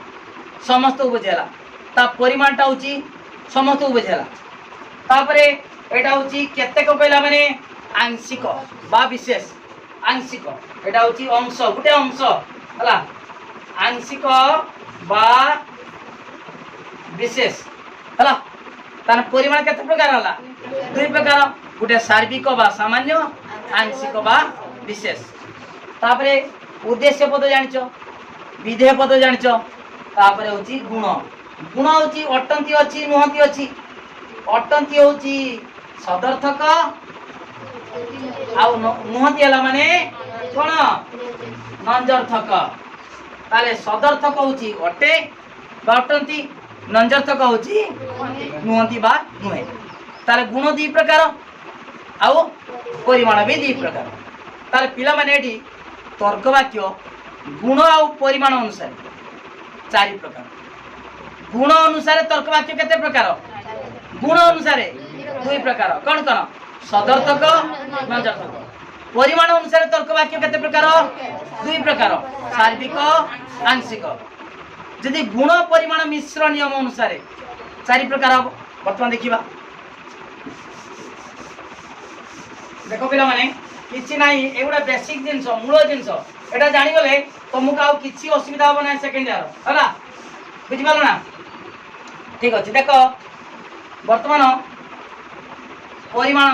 Speaker 1: समस्त को बुझेला ता परिमाणटा होछि समस्त बुझेला तापरे एटा होची केतेक कहला माने आंशिक बा विशेष आंशिक एटा होची अंश गुटे अंश हला आंशिक बा विशेष हला तान परिमाण केते प्रकार हला दुई प्रकार गुटे सार्विक बा सामान्य आंशिक बा विशेष तापरे उद्देश्य पद जानिचो विधेय पद जानिचो तापरे होची गुण गुण होची अटंती अछि नुहंती अछि अटंती होची सदर्थक आउ नुहंती हला माने कोन नंजर्थक ताले सदर्थक होची अटे बा अटंती नंजर्थक होची नुहंती बा नुहे ताले गुण दी प्रकार आउ परिमाण भी दी प्रकार ताले पिला माने एठी तर्क वाक्य गुण आउ परिमाण अनुसार चारि प्रकार गुण अनुसार तर्क वाक्य केते प्रकार गुण अनुसार दुई प्रकार कौन कौन सदर्थक नंजर्थक परिमाण अनुसार तर्क वाक्य केते प्रकार दुई प्रकार सार्विक आंशिक यदि गुण परिमाण मिश्र नियम अनुसार चारि प्रकार हम वर्तमान देखिबा देखो पिला माने किछि नाही एगुडा बेसिक जिंस मूल जिंस एटा जानि गले तुमको आउ किछि असुविधा हो ना सेकंड ईयर हला बुझि पालो ना ठीक अछि देखो वर्तमान परिमाण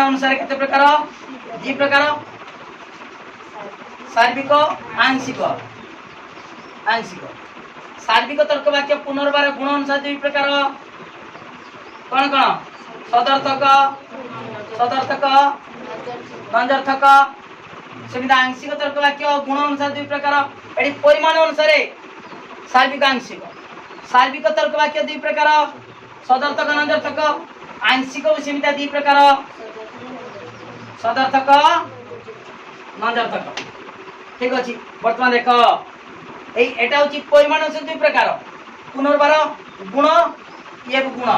Speaker 1: अनुसार केते प्रकार जी प्रकार सार्विक आंशिक आंशिक सार्विक तर्क वाक्य पुनर्बार गुण अनुसार दुई प्रकार कौन कौन सदर्थक सदर्थक नंजर्थक सेमिति आंशिक तर्क वाक्य गुण अनुसार दुई प्रकार एडी परिमाण अनुसार सार्विक आंशिक सार्विक तर्क वाक्य दुई प्रकार सदर्थक नंजर्थक आंशिक सेमिति दुई प्रकार सदर्थक नंजर्थक ठीक अछि वर्तमान देखो एई एटा होची परिमाण से दुई प्रकार पुनर्बार गुण ये गुण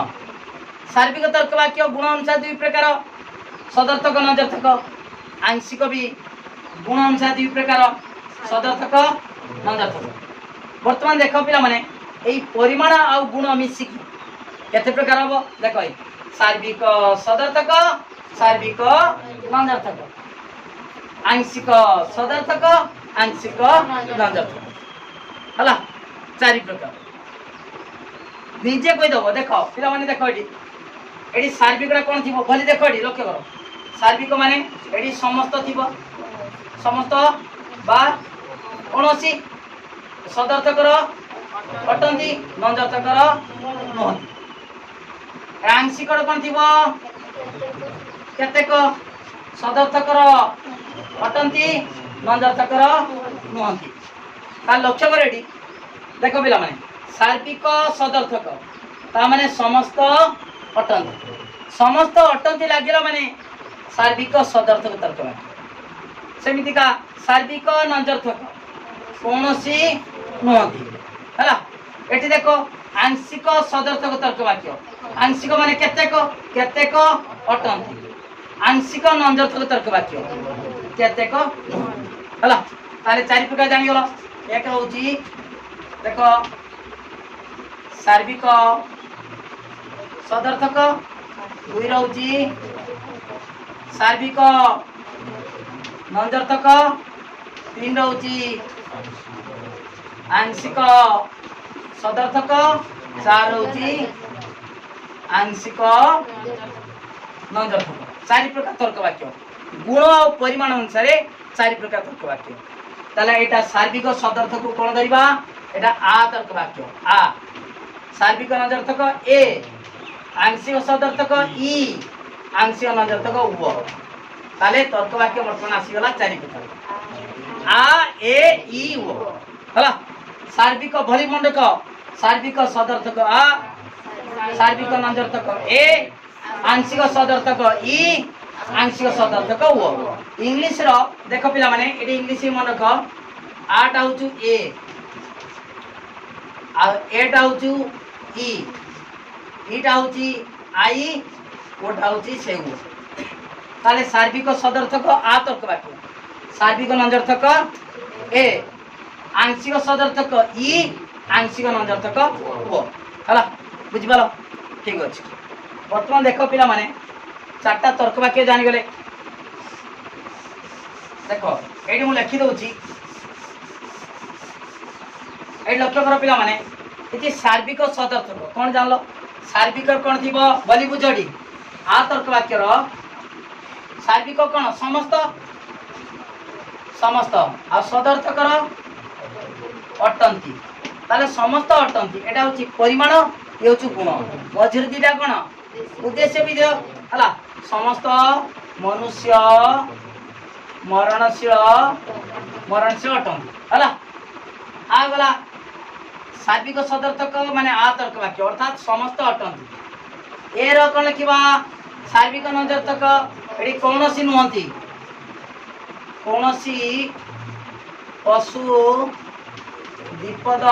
Speaker 1: सार्विक तर्क वाक्य गुण अनुसार दुई प्रकार सदर्थक नंजर्थक आंशिक भी गुण अनुसार दुई प्रकार सदर्थक नंजर्थक वर्तमान देख पिला माने एई परिमाण आ गुण मिसिकी केते प्रकार हबो देखो सार्विक सदर्थक सार्विक नंजर्थक आंशिक सदर्थक आंशिक नंजर्थक हला चारि प्रकार निजे कहि दबो देखो पिला माने देखो एडी सार्विकरा कोन थिबो भली देखो एडी लक्ष्य करो सार्विक माने एडी समस्त थिबो समस्त बा कोनोसी सदर्थकर अटंती नंजर्थकर नहंती आंशिकर कोन थिबो केतेक सदर्थकर अटंती नंजर्थकर नहंती ता लक्ष्य कर एडी देखो पिला माने सार्विक सदर्थक ता माने समस्त अटंती लागिला माने सार्विक सदर्थक तर्क वाक्य सेमिति का सार्विक नंजर्थक कोनोसी नहंती हला एठी देखो आंशिक सदर्थक तर्क वाक्य आंशिक माने केतेक अटंती आंशिक नंजर्थक तर्क वाक्य केतेक हला ताले चारि प्रकार जानि गलो एक होची देखो सार्विक सदर्थक दुई रहउची सार्विक नंजर्थक तीन रहउची आंशिक सदर्थक चार रहउची आंशिक नंजर्थक चारि प्रकार तर्क वाक्य गुण और परिमाण अनुसार चारि प्रकार तर्क वाक्य ताले एटा सार्विक सदर्थक को कोन धरिबा एटा आ तर्क वाक्य आ सार्विक नंजर्थक ए आंशिक सदर्थक ई आंशिक नंजर्थक उ ताले तर्क वाक्य वर्तमान आसी गला चारि प्रकार आ ए ई उ हला सार्विक भली मंडक सार्विक सदर्थक आ सार्विक नंजर्थक ए आंशिक सदर्थक ई आंशिक सदर्थक उ इंग्लिश रो देखो पिला माने एडी इंग्लिश मंडक आटा होचु ए आ एटा होचु ई ईटा होची आई ओटा होची सेउ ताले सार्विक सदर्थक आ तर्क वाक्य सार्विक नंजर्थक ए आंशिक सदर्थक ई आंशिक नंजर्थक ओ हला बुझिपाल ठीक अच्छे बर्तमान देख पिला माने चार्टा तर्क वाक्य जानीगले देख ये मुझे लिखी दूची ये लक्ष्य कर पिला माने ये सार्विक सदर्थक कौन जान लो सार्विक कौन थी बोली बुझी आ तर्क वाक्यर सार्विक कौन समस्त समस्त आ सदर्थकर अटंती ताले समस्त अटंती एटा होची परिमाण ये होची गुण मझिर दीटा कौन उद्देश्य विधेय हला समस्त मनुष्य मरणशील अटंती हला आ गला सार्विक सदर्थक माने आ तर्क वाक्य अर्थात समस्त अटंती ए र कौन लिखा सार्विक नजर्थक एटी कौन सी नुहंती कौन सी पशु विपद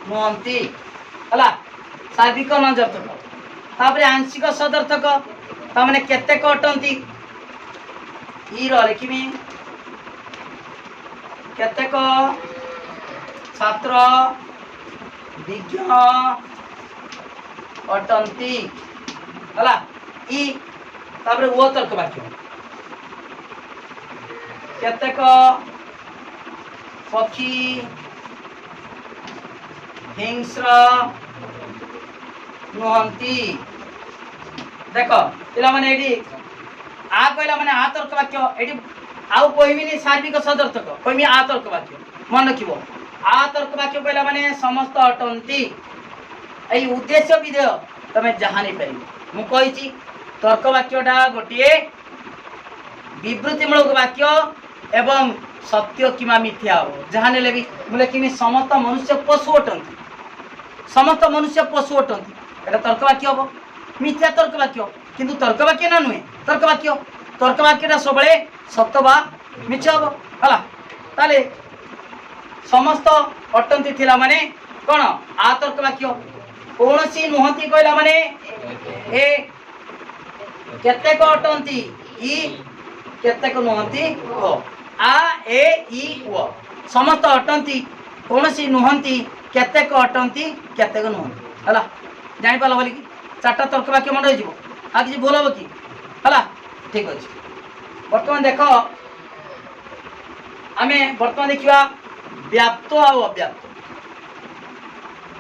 Speaker 1: नुहंती हला सार्विक नजर्थक तापरे आंशिक सदर्थक तामने केतेक अटंती ई रो लिखिमी केतेक छात्र विज्ञ अटंती हला ई तापरे वो तर्क वाक्य केतेक पक्षी हिंस्र नुहंती देख पिला माने एडी आ कहला माने आ तर्क वाक्य एडी आउ कहबिनी सार्विक सदर्थक कहमी आ तर्क वाक्य मन रखिबो आ तर्क वाक्य कहला माने समस्त अटंती एई उद्देश्य विधेय तमे जहानी पारिबो मु कहिची तर्क वाक्यटा गोटिए विवृत्तिमूलक वाक्य एवं सत्य किमा मिथ्या हो जहाँ ने भी बोले कि समस्त मनुष्य पशु अटंती समस्त मनुष्य पशु अटंती एटा तर्क वाक्य हम मिथ्या तर्क वाक्य किंतु तर्क वाक्य ना नुहे तर्क वाक्यटा सब सत्य बा मिछ हम हला ताले समस्त अटंती थिला माने कौन आ तर्क वाक्य कौन सी नुहंती कहला माने ए केतेक अटंती ई केतेक नुहंती ओ आ ए ई ओ समस्त अटंती कौन सी नुहंती केतेक अटंती केतेक नुहंती हला जानि पाल बोली कि चारटा तर्क वाक्य मन रही आ किसी बोल हम कि हला ठीक अच्छे बर्तमान देख आमे बर्तमान देखा व्याप्त आ अव्याप्त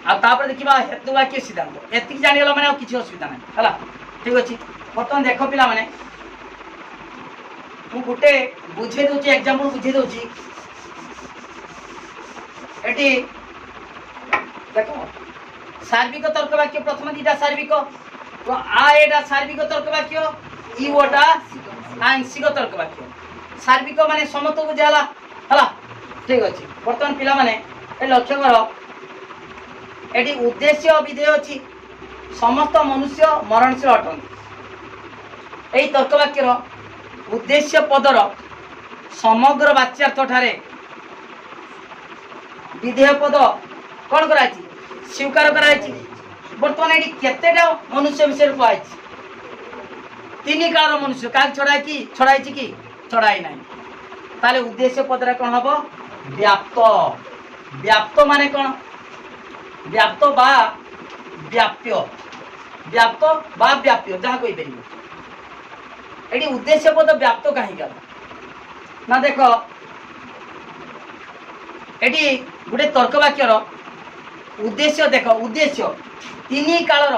Speaker 1: आपर देखा हेतु वाक्य सिद्धांत एति जानीगला माने किसी असुविधा ना हला ठीक अच्छे बर्तमान देख पिला माने मु गोटे बुझे दूची एग्जांपल बुझे दूची एटी देखो सार्विक तर्क वाक्य प्रथम दीटा सार्विक तो आ एटा सार्विक तर्क वाक्य ई ओटा आंशिक तर्क वाक्य सार्विक माने समस्त बुझाला हला ठीक अछि वर्तमान पिला माने ए लक्ष्य करो एटी उद्देश्य विधेय अछि समस्त मनुष्य मरणशील अटंती एई तर्क वाक्यर उद्देश्य पदर समग्र वाच्यार्थ ठारे विधेय पद कौन कराई स्वीकार कराई बर्तमान ये केतेटा मनुष्य विषय कहुई तीन काल मनुष्य क्या छड़ाई कि छड़ाई ना ताले उद्देश्य पदरे कौन हम व्याप्त व्याप्त माने कौन व्याप्त बा व्याप्य व्याप्त बा व्याप्य जहाँ कोई पार ये उद्देश्य पद व्याप्त कहीं ना देख ये गोटे तर्क वाक्यर उद्देश्य देख उद्देश्य तीन कालर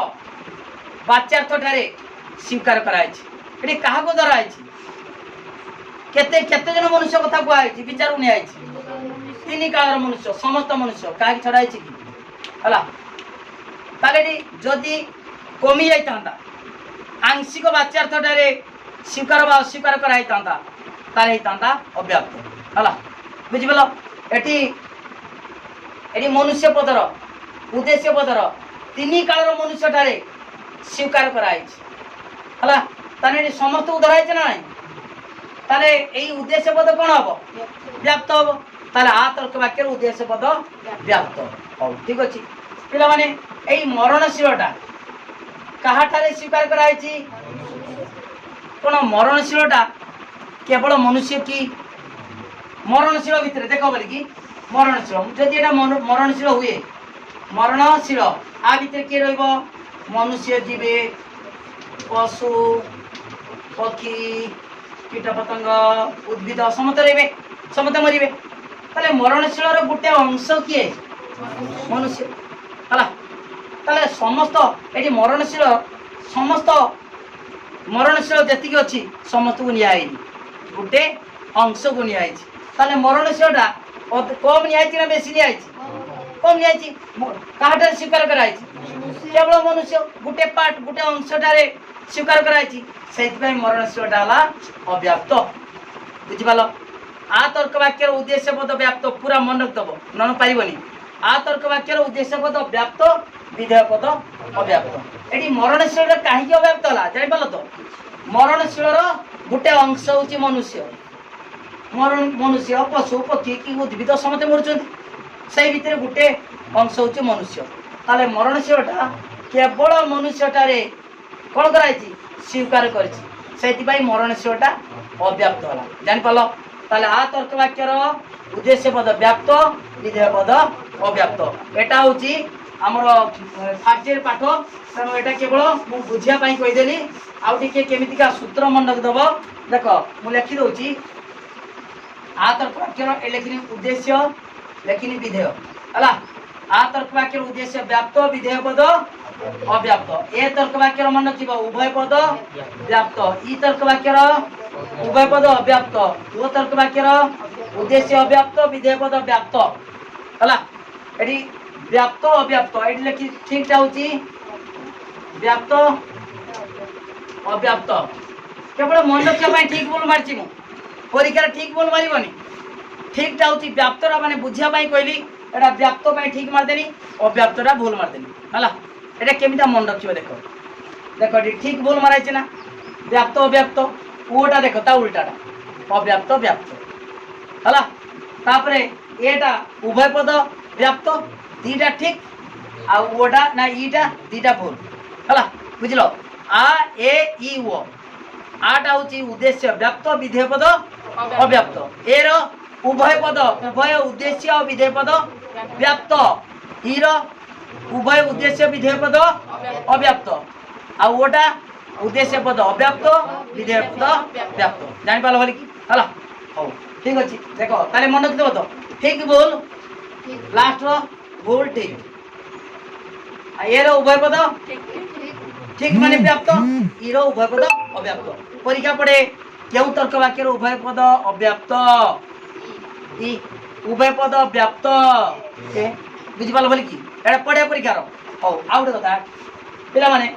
Speaker 1: वाच्यार्थ ठारे स्वीकार कराई क्या धराई केते केते जन मनुष्य कथा कहुई विचार नहीं तीन कालर मनुष्य समस्त मनुष्य क्या छड़ाई कि है जदि कमी जाता आंशिक वाच्यार्थ ठारे स्वीकार बा अस्वीकार कराई अव्याप्त है बुझिपाल एटी मनुष्य पदर उद्देश्य पदर तीन कालर मनुष्य ठारे स्वीकार कराई है समस्त धराई ना ताले यही उद्देश्य पद कौन हम व्याप्त हम ताले आ तर्क वाक्य उद्देश्य पद व्याप्त हम ठीक अच्छे पिला माने यही मरणशीलटा क्या स्वीकार कराई कौन मरणशीलटा केवल मनुष्य की मरणशील भितर देख बोली कि मरणशील जदि यहाँ मरणशील हुए मरणशील आ भितर किए रहिबो मनुष्य जीवे पशु पक्षी कीट पतंग उद्भिद समस्त रहिबे समस्त मरिबे ताले मरणशील रो गुटे अंश किए मनुष्य हला ताले समस्त एटी मरणशील समस्त मरणशील जतिक अछि समस्त को नियाई गुटे अंश को नियाई ताले मरणशीलटा कम नियाई ना बेसी नियाई कम नियाई काहाटा स्वीकार कराई केवल मनुष्य गुटे पार्ट गुटे अंशटारे स्वीकार कराई से मरणशीलटा हला अव्याप्त बुझिपाल आ तर्क वाक्यर उद्देश्य पद व्याप्त पूरा मन रखिदब न पारिबनी आ तर्क वाक्यर उद्देश्य पद व्याप्त विधेय पद अव्याप्त एटी मरणशील कहीं अव्याप्त है जापाल तो मरणशील गोटे अंश हूँ मनुष्य मनुष्य पशु पक्षी कि उद्भिद समस्त मरुंच से भितर गोटे अंश हूँ मनुष्य ताले मरणशीलटा केवल मनुष्यटारे कौन कराई स्वीकार कर मरणशीलटा अव्याप्त है जापाल ताले आ तर्क वाक्यर उद्देश्य पद व्याप्त विधेय पद अव्याप्त एटा हूँ आमर फास्ट इयर पाठ तेणु यहाँ केवल मुझे बुझापी कहीदेली आउ टे केमितिका सूत्र मन रखिदब देख मुझे लिखिदे आ तर्क वाक्यर ए लिखनी उद्देश्य लिखनी विधेय है आ तर्क वाक्यर उद्देश्य व्याप्त विधेय पद अव्याप्त ए तर्क वाक्यर मन रख उभय पद व्याप्त ई तर्क वाक्यर उभय पद अव्याप्त ओ तर्क वाक्यर उद्देश्य अव्याप्त विधेय पद व्याप्त है व्याप्त अव्याप्त ये लिखी ठीक हूँ व्याप्त अव्याप्त केवल मन रखा ठीक बोल मारी परीक्षा ठीक बोल मारनी ठीक हूँ व्याप्त माने बुझापी कहली एटा व्याप्त ठीक मारदेनी अव्याप्तटा भूल मारदेनी है यहाँ केमिता मन रख देख देख ठीक भूल माराई ना व्याप्त अव्याप्त ओटा देख ता उल्टाटा अव्याप्त व्याप्त है तापरे एटा उभय पद व्याप्त दीटा ठीक आटा ना ईटा दीटा भूल है बुझल आ ए ई ओ आटा हूँ उद्देश्य व्याप्त विधेय पद अव्याप्त ए उभय पद उभय उद्देश्य और विधेय पद व्याप्त ई उभय उद्देश्य विधेय पद अव्याप्त आटा उद्देश्य पद अव्याप्त विधेय पद व्याप्त जापाल बोल कि है हाँ ठीक अच्छे देख ताले मन रखिदेव तो ठीक भूल लास्ट भूल ठीक ये उभय पद ठीक माने व्याप्त ईर उभय पद अव्याप्त परीक्षा पड़े क्यों तर्क वाक्य उभय पद अव्याप्त ई उभय पद व्याप्त बुझिपाल बोल कि एटा पड़े परीक्षार हाँ आउ गोटे कथा पिला माने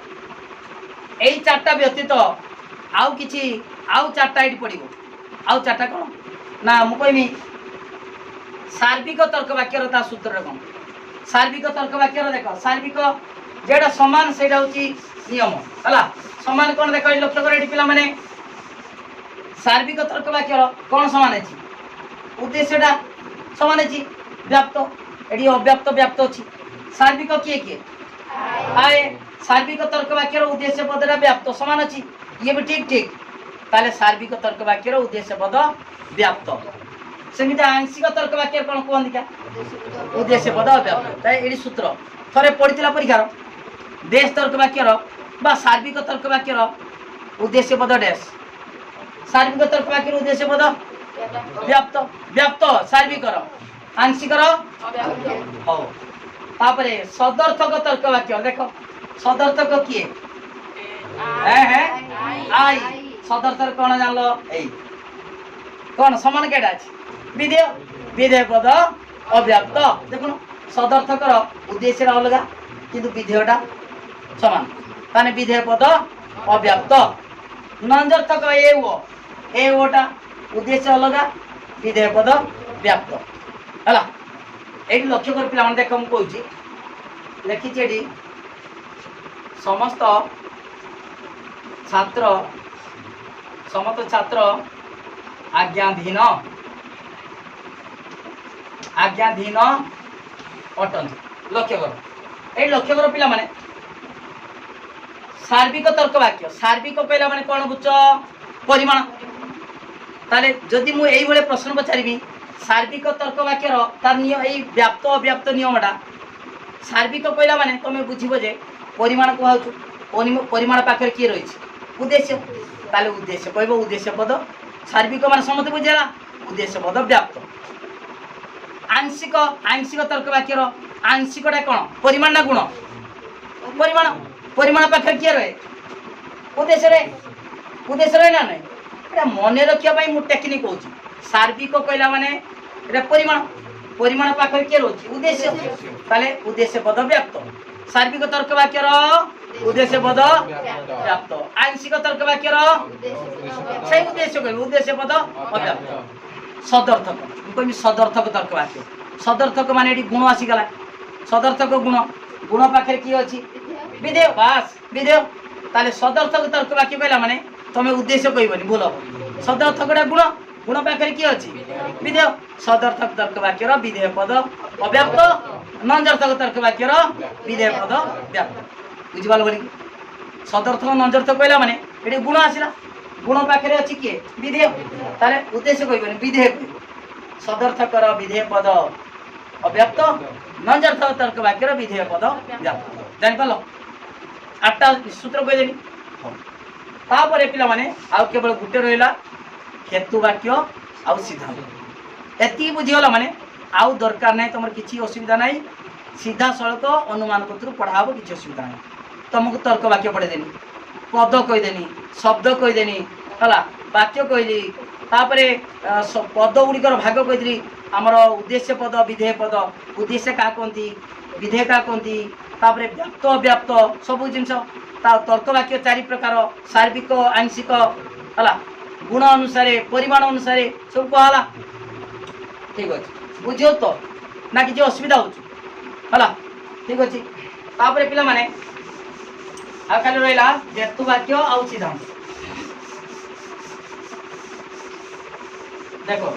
Speaker 1: यही चार्टा व्यतीत आउ किछि आउ चार्टा ये पड़ो आउ चार्टा कौन ना मुझे सार्विक तर्क वाक्यर सूत्र कौन सार्विक तर्क वाक्यर देख सार्विक जेटा समान से नियम है समान कौन देख लक्ष्य कर पिला माने सार्विक तर्क वाक्यर कौन समान है उद्देश्यटा समान है व्याप्त ये अव्याप्त व्याप्त अच्छी सार्विक किए किए आए सार्विक तर्क वाक्यर उद्देश्य पदटा व्याप्त समान अच्छी ये भी ठीक ठीक ताले सार्विक तर्क वाक्यर उद्देश्य पद व्याप्त सेमिति आंशिक तर्क वाक्य कौन कहती क्या उद्देश्य पद अव्याप्त ये सूत्र थरे पड़ता परीक्षार देश तर्क वाक्यर बा सार्विक तर्क वाक्यर उद्देश्य पद डैश सार्विक तर्क वाक्यर उद्देश्य पद व्याप्त व्याप्त सार्विक आंशिक हाँ तापरे सदर्थक तर्क वाक्य देख सदर्थक किए है आई सदर्थक कौन जान लो कौन समान केटा अच्छे विधेय विधेय पद अव्याप्त देखुन सदर्थकर उद्देश्य अलग किंतु विधेयटा समान ताने विधेय पद अव्याप्त नंजर्थक ए ओटा उद्देश्य अलग विधेय पद व्याप्त है ये लक्ष्य कर पिला देख मुझे कहूँ लिखी समस्त छात्र आज्ञाधीन अटन लक्ष्य कर ये लक्ष्य कर पिला माने सार्विक तर्क वाक्य सार्विक कहला माने कौन बुझ परिमाण ताले जदि मु एई भले प्रश्न पचारिबी सार्विक तर्क वाक्यर तार नियम एई व्याप्त अव्याप्त नियमटा सार्विक कहला माने तुम बुझिबो जे परिमाण कहउछु परिमाण पाखरे किए रही उद्देश्य ताले उद्देश्य कहबो उद्देश्य पद सार्विक मान समझ बुझेला उद्देश्य पद व्याप्त आंशिक आंशिक तर्क वाक्यर आंशिकटा कौन परिमाण ना गुण परिमाण परिमाण पाखरे किए रहे उद्देश्य रहे ना नहीं एटा मन रखिया पई मु टेक्निक कहूची सार्विक कहला माने एटा परिमाण परिमाण पाखरे किए रहउची उद्देश्य ताले उद्देश्य पद व्याप्त सार्विक तर्क वाक्यर उद्देश्य पद व्याप्त आंशिक तर्क वाक्यर से उद्देश्य कहबो उद्देश्य पद अव्याप्त सदर्थक कहबी सदर्थक तर्क वाक्य सदर्थक माने एटी गुण आसी गला सदर्थक गुण पाखरे की अछि विधेय बास विधेय ताले सदर्थक तर्क वाक्य कहला माने तमे उद्देश्य कहबनी भूल सदर्थकटा गुण पाखरे की अछि विधेय सदर्थक तर्क वाक्यर विधेय पद अव्याप्त नंजर्थक तर्क वाक्यर विधेय पद व्याप्त बुझिबाल बोली सदर्थक नंजर्थक कहला माने एटी गुण आसिला गुण पाखरे अछि के विधेय ताले उद्देश्य कहबनी विधेय सदर्थकर विधेय पद अव्याप्त नंजर्थक तर्क वाक्यर विधेय पद व्याप्त जानि पालो आठटा सूत्र कहदेनी तापर पिला माने आउ केवल गुटे रहिला हेतु वाक्य आउ सिद्धांत एति बुझिगला माने आउ दरकार नाही तमर किछि असुविधा नाही सीधा सड़क अनुमान पत्र पढ़ाबो किछि असुविधा नाही तुमको तर्क वाक्य पढ़े देनी पद कहि देनी शब्द कहि देनी हला वाक्य कहली तापरे पद गुड़िकर भाग कही आमर उद्देश्य पद विधेय पद उद्देश्य क्या कहती विधेय क्या कहती तापरे व्याप्त अव्याप्त सब जिनस तर्क वाक्य चारि प्रकार सार्विक आंशिक है गुण अनुसार परिमाण अनुसार सब कहला ठीक अच्छे बुझो तो ना कि असुविधा होगा ठीक अच्छे तापरे पिला माने आ खाली रहा हेतु वाक्य आउ सिद्धांत देखो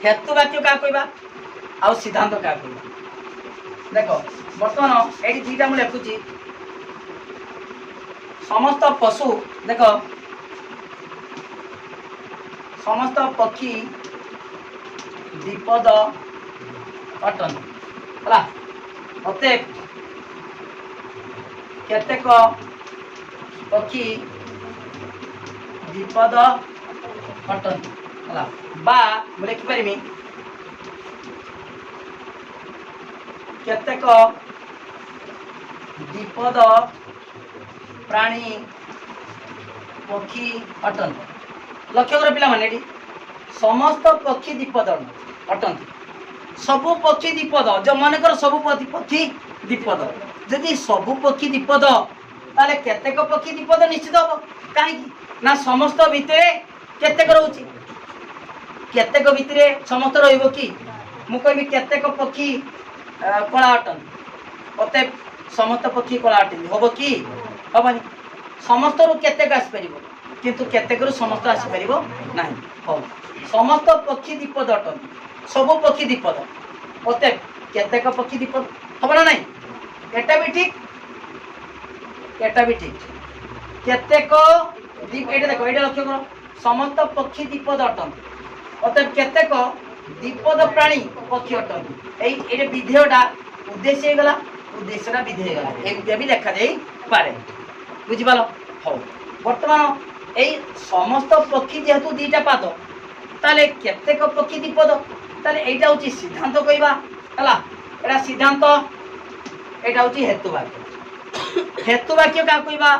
Speaker 1: हेतु वाक्य क्या कहबा आउ सिद्धांत क्या कहबा देखो बर्तमान ये दुईटा मुझे लिखुची समस्त पशु देखो समस्त पक्षी विपद अटन है प्रत्येक केतेक पक्षी विपद अटन है बा लिखिपारि केतेक विपद प्राणी पक्षी अटन लक्ष्य कर पिला माने समस्त पक्षी विपद अटन सबु पक्षी विपद जो मनकर सबु पक्षी विपद जदि सबु पक्षी विपद ताले केतेक पक्षी विपद निश्चित हम कहीं ना समस्त भितर केतेक रोची केतेक भितर समस्त रहिबो कि मु कहबी केतेक पक्षी कला अटन अतएव समस्त पक्षी कला अटन हम कि हेनी समस्त रु केतेक आसपार किंतु केतेक रु समस्त आसपार ना हम समस्त पक्षी विपद अटन सब पक्षी विपद अतएव केतेक पक्षी विपद हम ना नहीं एटा भी ठीक केतेक देखो ये लक्ष्य कर समस्त पक्षी विपद अटन अतएव केतेक विपद प्राणी पक्षी अटन ये विधेयटा उद्देश्य गला उद्देश्यटा विधेय गला एमती भी देखा जाई पारे बुझिपाल हाँ बर्तमान यही समस्त पक्षी जेहेतु दुईटा पाद ताले केतेक पक्षी विपद ताले एटा होची सिद्धांत कहबा हला एटा सिद्धांत एटा होची हेतु वाक्य क्या कहबा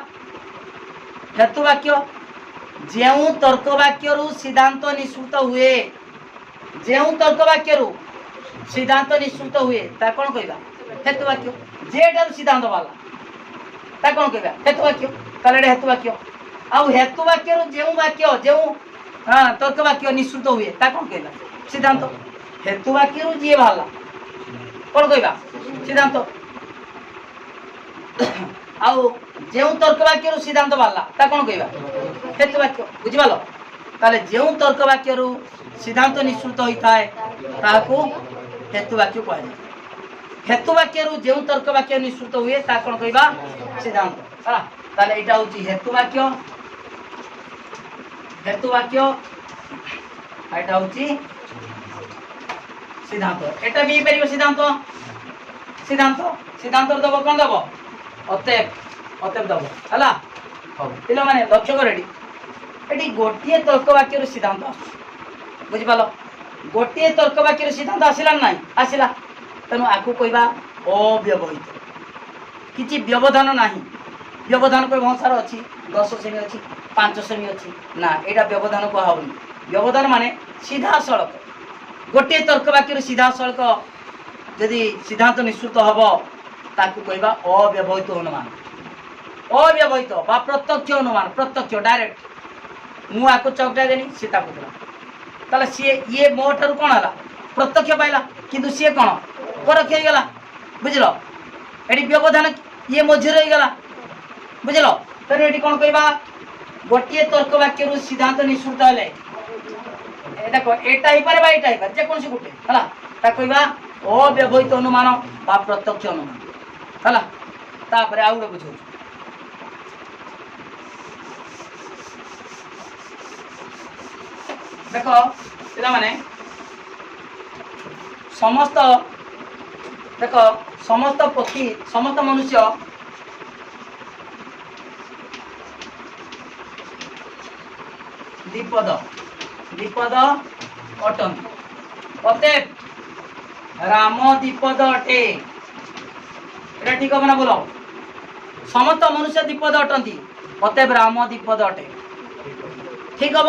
Speaker 1: हेतु वाक्य जेउ तर्क वाक्य रु सिद्धांत निश्चित हुए जेउ तर्क वाक्य रु सिद्धांत निश्चित हुए ता कोन कहबा हेतु वाक्य जेटा सिद्धांत वाला ता कोन कहबा हेतु वाक्य ताले हेतु वाक्य आउ हेतु वाक्य रु जेउ वाक्य जेउ हां तर्क वाक्य निश्चित हुए ता कोन कहबा सिद्धांत हेतु वाक्य रु जे वाला कोन कहबा सिद्धांत आउ जेउ तर्क वाक्य रु सिद्धांत वाला ता कोन कहबा हेतु वाक्य बुझिबालो ताले जेउ तर्क वाक्य रु सिद्धांत निश्चित होता है ताको हेतु वाक्य कहै हेतु वाक्य रु जेउ तर्क वाक्य निश्चित हुए ता कोन कहबा सिद्धांत हला ताले एटा होची हेतु वाक्य एटा होची सिद्धांत एटा भी परिबो सिद्धांत सिद्धांत सिद्धांत दब कौन दब अतएव अतएव दब है पे मैंने लक्ष्य कर ये गोटे तर्क वाक्य सिद्धांत बुझिपाल गोटे तर्क वाक्य सिद्धांत आसला ना आसला तेणु आपको कहवा अव्यवहित किसी व्यवधान ना व्यवधान कोई बहुत सारा अच्छी 10 सेमी अच्छी 5 सेमी अच्छी ना यहाँ व्यवधान कहनी व्यवधान माने सीधा सड़क गोटे तर्क वाक्य सीधा सड़क यदि सिद्धांत निश्चित हम ताकू कहवा अव्यवहित अनुमान अव्यवहित बा प्रत्यक्ष अनुमान प्रत्यक्ष डायरेक्ट मु आपको चौकटा देनी सी ताला सी ये मो ठार कौन है प्रत्यक्ष पाइला किंतु सी कौन परोक्ष हो गला बुझल ये व्यवधान ये मझे रहीगला बुझल तेणु ये कौन कहवा गोटे तर्क वाक्य सिद्धांत निश्चित है देख एटा ही पारे जेकोसी गोटे है कहवा अव्यवहित अनुमान बा प्रत्यक्ष अनुमान है तापर आउ गोटे बुझे देख पे समस्त देख समस्त पक्षी समस्त मनुष्य द्विपद द्विपद अटंती अतएव राम द्विपद अटे एटा ठीक हम ना बोलो समस्त मनुष्य द्विपद अटंती अतएव राम द्विपद अटे ठीक हम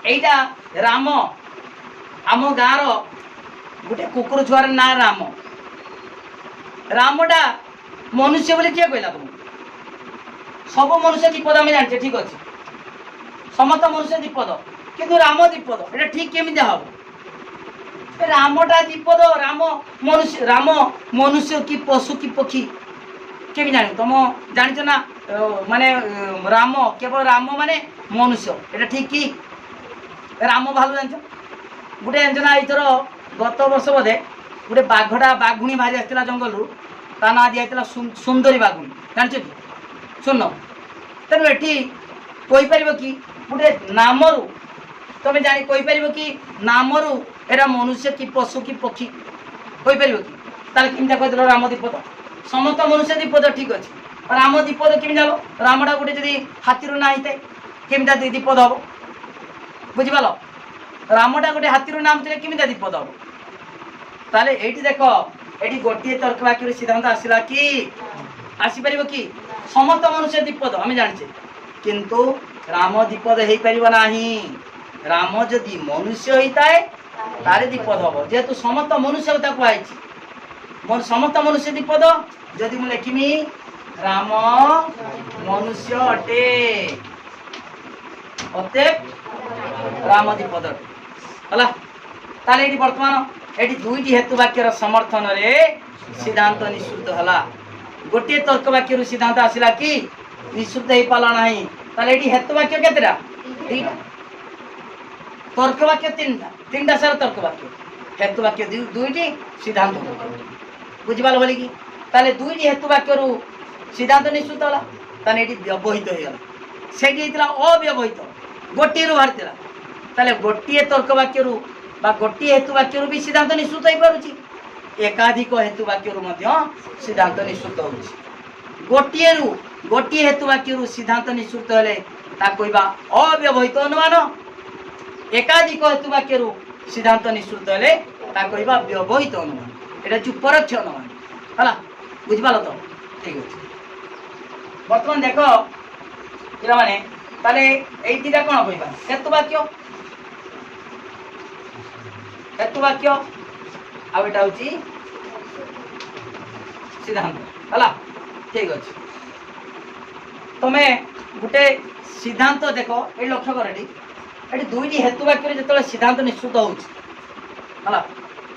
Speaker 1: एटा राम आम गाँव गोटे कुकुर छुआर ना राम रामटा मनुष्य बोले किए कहला तुम सब मनुष्य द्विपद आम जाने ठीक अच्छे समस्त मनुष्य द्विपद किंतु राम द्विपद ये ठीक केमी हम रामटा द्विपद राम मनुष्य कि पशु कि पक्षी केमी जान तुम जान ना माने राम केवल राम माने मनुष्य ये ठीक कि राम भालू जान गोटे जान ना इथर गत वर्ष बोधे गोटे बाघटा बाघुणी बाहरी आसला जंगल ता ना दिखाई सुंदरी बाघुणी जान कि सुन तेणु ये कहीपर कि गोटे नामरू तुम जानी कहीपर कि नामरू एरा मनुष्य कि पशु कि पक्षी कहीपर कि ताले केमता कहते राम द्विपद समस्त मनुष्य द्विपद ठीक अच्छे राम द्विपद केमी जान रामटा गोटे जदि हाथी ना होता केमता द्विपद हम बुझिपाल रामटा गोटे हाथी नाम थे केमी द्विपद हम ताले एठी देख एठी गोटे तर्क वाक्य सिद्धांत आसला कि आसीपर कि समस्त मनुष्य द्विपद आम जाने किंतु राम द्विपद हो पार ना राम जदि मनुष्य होता है तारे द्विपद हम जेहेतु समस्त मनुष्य कथा कहुई समस्त मनुष्य द्विपद जदि मुझे लिखिमी राम मनुष्य अटे अतएव राम द्विपद अटे है बर्तमान ये दुईटी हेतु वाक्यर समर्थन रे सिद्धांत निश्चित है गोटे तर्क वाक्य सिद्धांत आसला कि निश्चित हो पाला ना ताले हेतु वाक्य केतेटा दुईटा तर्क वाक्य तीन सारा तर्क वाक्य हेतु वाक्य दुईटी सिद्धांत बुझिपाल बोली कि ताले दुईटी हेतु वाक्य सिद्धांत निश्चित है ताले व्यवहित होगा से अव्यवहित गोटे बाहर ताले गोटे तर्क वाक्य गोटे हेतु वाक्य भी सिद्धांत निश्चित हो पारुची एकाधिक हेतु वाक्य सिद्धांत निश्चित हो गोटे हेतु वाक्य सिद्धांत निश्चित हेले कहवा अव्यवहित अनुमान एकाधिक हेतु वाक्य सिद्धांत निश्चित हेले कहवा व्यवहित अनुमान यहाँ जो परोक्ष अनुमान है बुझिपाल तो ठीक अच्छे बर्तमान देख पे ताले ये कौन कहवा हेतु वाक्य हेतु वाक्य आटा हूँ सिद्धांत है ठीक अच्छे तुम्हें गोटे सिद्धांत देख ये लक्ष्य कर ये दुईटी हेतु वाक्य जो सिद्धांत निश्चित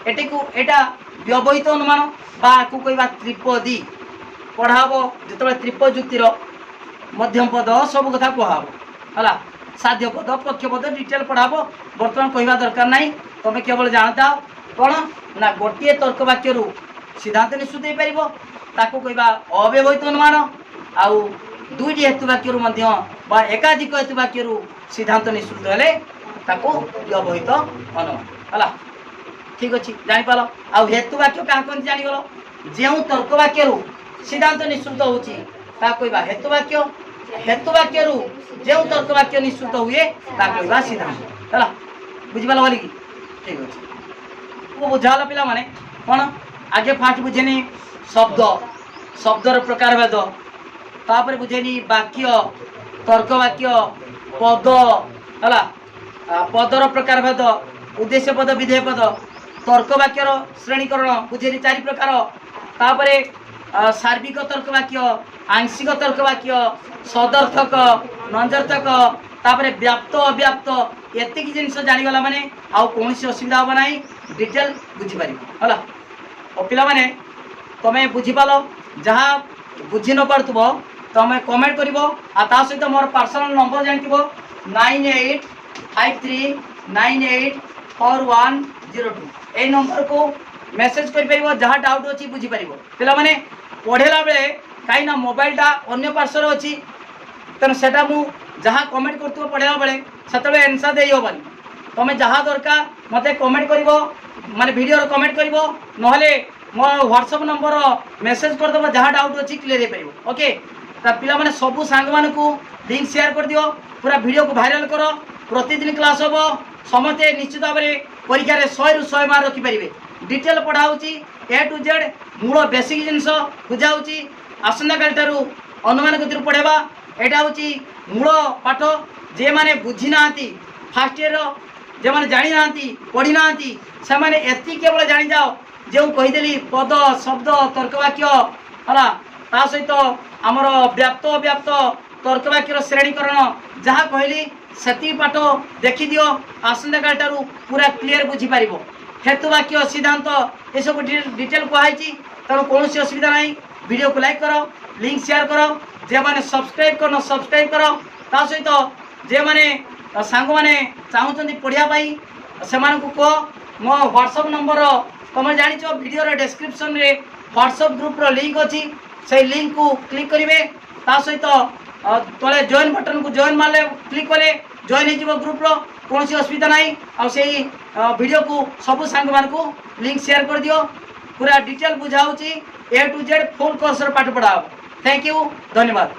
Speaker 1: होटा व्यवहित अनुमान बाको कहवा त्रिपदी पढ़ाब जो त्रिपजुक्तिर मध्यम पद सब कथा कहब है साध्य पद पक्ष पद डिटेल पढ़ाब बर्तमान कहवा दरकार ना तुम केवल जानता कौन ना गोटे तर्क वाक्य सिद्धांत निश्चित हो पार कहवा अव्यवहित अनुमान आउ दुईटी हेतु वाक्य एकाधिक हेतु वाक्य सिद्धांत निश्चित हेले व्यवहित अनुमान है ठीक अच्छे जापार आउ हेतु वाक्य क्या कहते जानीगल ଯେଉଁ ତର୍କ ବାକ୍ୟରୁ ସିଦ୍ଧାନ୍ତ ନିଶ୍ଚିତ ହେଉଛି ତାହା କହିବା ହେତୁ ବାକ୍ୟ। ହେତୁ ବାକ୍ୟରୁ ଯେଉଁ ତର୍କ ବାକ୍ୟ ନିଶ୍ଚିତ ହୁଏ ତାହା କହିବା ସିଦ୍ଧାନ୍ତ। ହେଲା, ବୁଝିପାରିଲ ବୋଲିକି? ଠିକ୍ ଅଛି। ବୁଝାଗଲା ପିଲାମାନେ କ'ଣ? ଆଗେ ଫାଷ୍ଟ ବୁଝେନି ଶବ୍ଦ, ଶବ୍ଦର ପ୍ରକାର ଭେଦ, ତାପରେ ବୁଝେନି ବାକ୍ୟ, ତର୍କ ବାକ୍ୟ, ପଦ, ହେଲା ପଦର ପ୍ରକାର ଭେଦ, ଉଦ୍ଦେଶ୍ୟ ପଦ, ବିଧେୟ ପଦ, ତର୍କ ବାକ୍ୟର ଶ୍ରେଣୀକରଣ ବୁଝେନି 4 ପ୍ରକାର, ତାପରେ ସାର୍ବିକ ତର୍କ ବାକ୍ୟ, ଆଂଶିକ ତର୍କ ବାକ୍ୟ, ସଦರ್ಥକ, ନଞ୍ଜರ್ಥକ, ତାପରେ ବ୍ୟାପ୍ତ ଅବ୍ୟାପ୍ତ। ଏତିକି ଜିନିଷ ଜାଣିଗଲା ମାନେ ଆଉ କୌଣସି ଅସୁବିଧା ହେବ ନାହିଁ, ଡିଟେଲ ବୁଝିପାରିବ। ହେଲା, ପିଲାମାନେ ତମେ ବୁଝିପାରିଲ, ଯାହା ବୁଝି ନ ପାରୁଥିବ ତମେ କମେଣ୍ଟ କରିବ। ଆଉ ତା ସହିତ ମୋର ପର୍ସନାଲ ନମ୍ବର ଜାଣିଥିବ 9853984102। এই নম্বরକୁ মেসেজ କରିପାରିବ, ଯାହା ଡାଉଟ୍ ଅଛି ବୁଝିପାରିବ। ପିଲାମାନେ ପଢ଼େଇଲା ବେଳେ କାହିଁକି ନା ମୋବାଇଲଟା ଅନ୍ୟ ପାର୍ଶ୍ୱରେ ଅଛି, ତେଣୁ ସେଟା ମୁଁ ଯାହା କମେଣ୍ଟ କରୁଥିବ ପଢ଼େଇଲା ବେଳେ ସେତେବେଳେ ଆନ୍ସର୍ ଦେଇ ହେବନି। ତମେ ଯାହା ଦରକାର ମୋତେ କମେଣ୍ଟ କରିବ, ମାନେ ଭିଡ଼ିଓରେ କମେଣ୍ଟ କରିବ, ନହେଲେ ମୋ ହ୍ୱାଟ୍ସଆପ୍ ନମ୍ବର ମେସେଜ କରିଦେବ, ଯାହା ଡାଉଟ୍ ଅଛି କ୍ଲିୟର ହେଇପାରିବ। ଓକେ, ତା ପିଲାମାନେ ସବୁ ସାଙ୍ଗମାନଙ୍କୁ লিঙ্ক সেয়ার କରିଦିଅ, ପୁରା ଭିଡ଼ିଓକୁ ଭାଇରାଲ କର। ପ୍ରତିଦିନ କ୍ଲାସ୍ ହେବ, ସମସ୍ତେ ନିଶ୍ଚିତ ଭାବରେ ପରୀକ୍ଷାରେ 100ରୁ 100 ମାର୍କ ରଖିପାରିବେ। ଡିଟେଲ ପଢ଼ା ହେଉଛି, A to Z ମୂଳ ବେସିକ୍ ଜିନିଷ ବୁଝା ହେଉଛି। ଆସନ୍ତାକାଲିଠାରୁ ଅନୁମାନ ଗତିରୁ ପଢ଼େଇବା। ଏଇଟା ହେଉଛି ମୂଳ ପାଠ। ଯେମାନେ ବୁଝି ନାହାନ୍ତି ଫାର୍ଷ୍ଟ ଇୟର, যেମାନେ ଜାଣିନାହାନ୍ତି ପଢ଼ି ନାହାନ୍ତି, ସେମାନେ ଏତିକି କେବଳ ଜାଣିଯାଅ ଯେଉଁ କହିଦେଲି ପଦ, ଶବ୍ଦ, ତର୍କବାକ୍ୟ, ହେଲା ତା ସହିତ ଆମର ବ୍ୟାପ୍ତ ଅବ୍ୟାପ୍ତ, ତର୍କ ବାକ୍ୟର ଶ୍ରେଣୀକରଣ, ଯାହା କହିଲି ସେତିକି ପାଠ ଦେଖିଦିଅ। ଆସନ୍ତାକାଲିଠାରୁ ପୁରା କ୍ଲିୟର ବୁଝିପାରିବ। ହେତୁ ବାକ୍ୟ, ସିଦ୍ଧାନ୍ତ ଏସବୁ ଡିଟେଲ କୁହାଯାଇଛି, ତେଣୁ କୌଣସି ଅସୁବିଧା ନାହିଁ। ଭିଡ଼ିଓକୁ ଲାଇକ୍ କର, লিঙ্ক ସେୟାର କର, যেମାନେ ସବସ୍କ୍ରାଇବ୍ କରିନ ସବସ୍କ୍ରାଇବ୍ କର। ତା ସହିତ ଯେମାନେ ସାଙ୍ଗମାନେ ଚାହୁଁଛନ୍ତି ପଢ଼ିବା ପାଇଁ ସେମାନଙ୍କୁ କୁହ। ମୋ ହ୍ୱାଟ୍ସଆପ୍ ନମ୍ବର ତୁମେ ଜାଣିଛ, ଭିଡ଼ିଓର ଡେସ୍କ୍ରିପସନ୍ରେ ହ୍ୱାଟ୍ସଆପ୍ ଗ୍ରୁପ୍ର ଲିଙ୍କ୍ ଅଛି, সেই লিঙ্কକୁ କ୍ଲିକ୍ କରିବେ। ତା ସହିତ ତଳେ ଜଏନ୍ ବଟନ୍କୁ ଜଏନ୍ ମାରିଲେ କ୍ଲିକ୍ କଲେ ଜଏନ୍ ହେଇଯିବ ଗ୍ରୁପ୍ର, କୌଣସି ଅସୁବିଧା ନାହିଁ। ଆଉ ସେଇ ଭିଡ଼ିଓକୁ ସବୁ ସାଙ୍ଗମାନଙ୍କୁ লিঙ্ক ସେୟାର କରିଦିଅ। ପୁରା ଡିଟେଲ ବୁଝା ହେଉଛି, A to Z ଫୁଲ୍ କୋର୍ସର ପାଠ ପଢ଼ା ହେବ। ଥ୍ୟାଙ୍କ ୟୁ, ଧନ୍ୟବାଦ।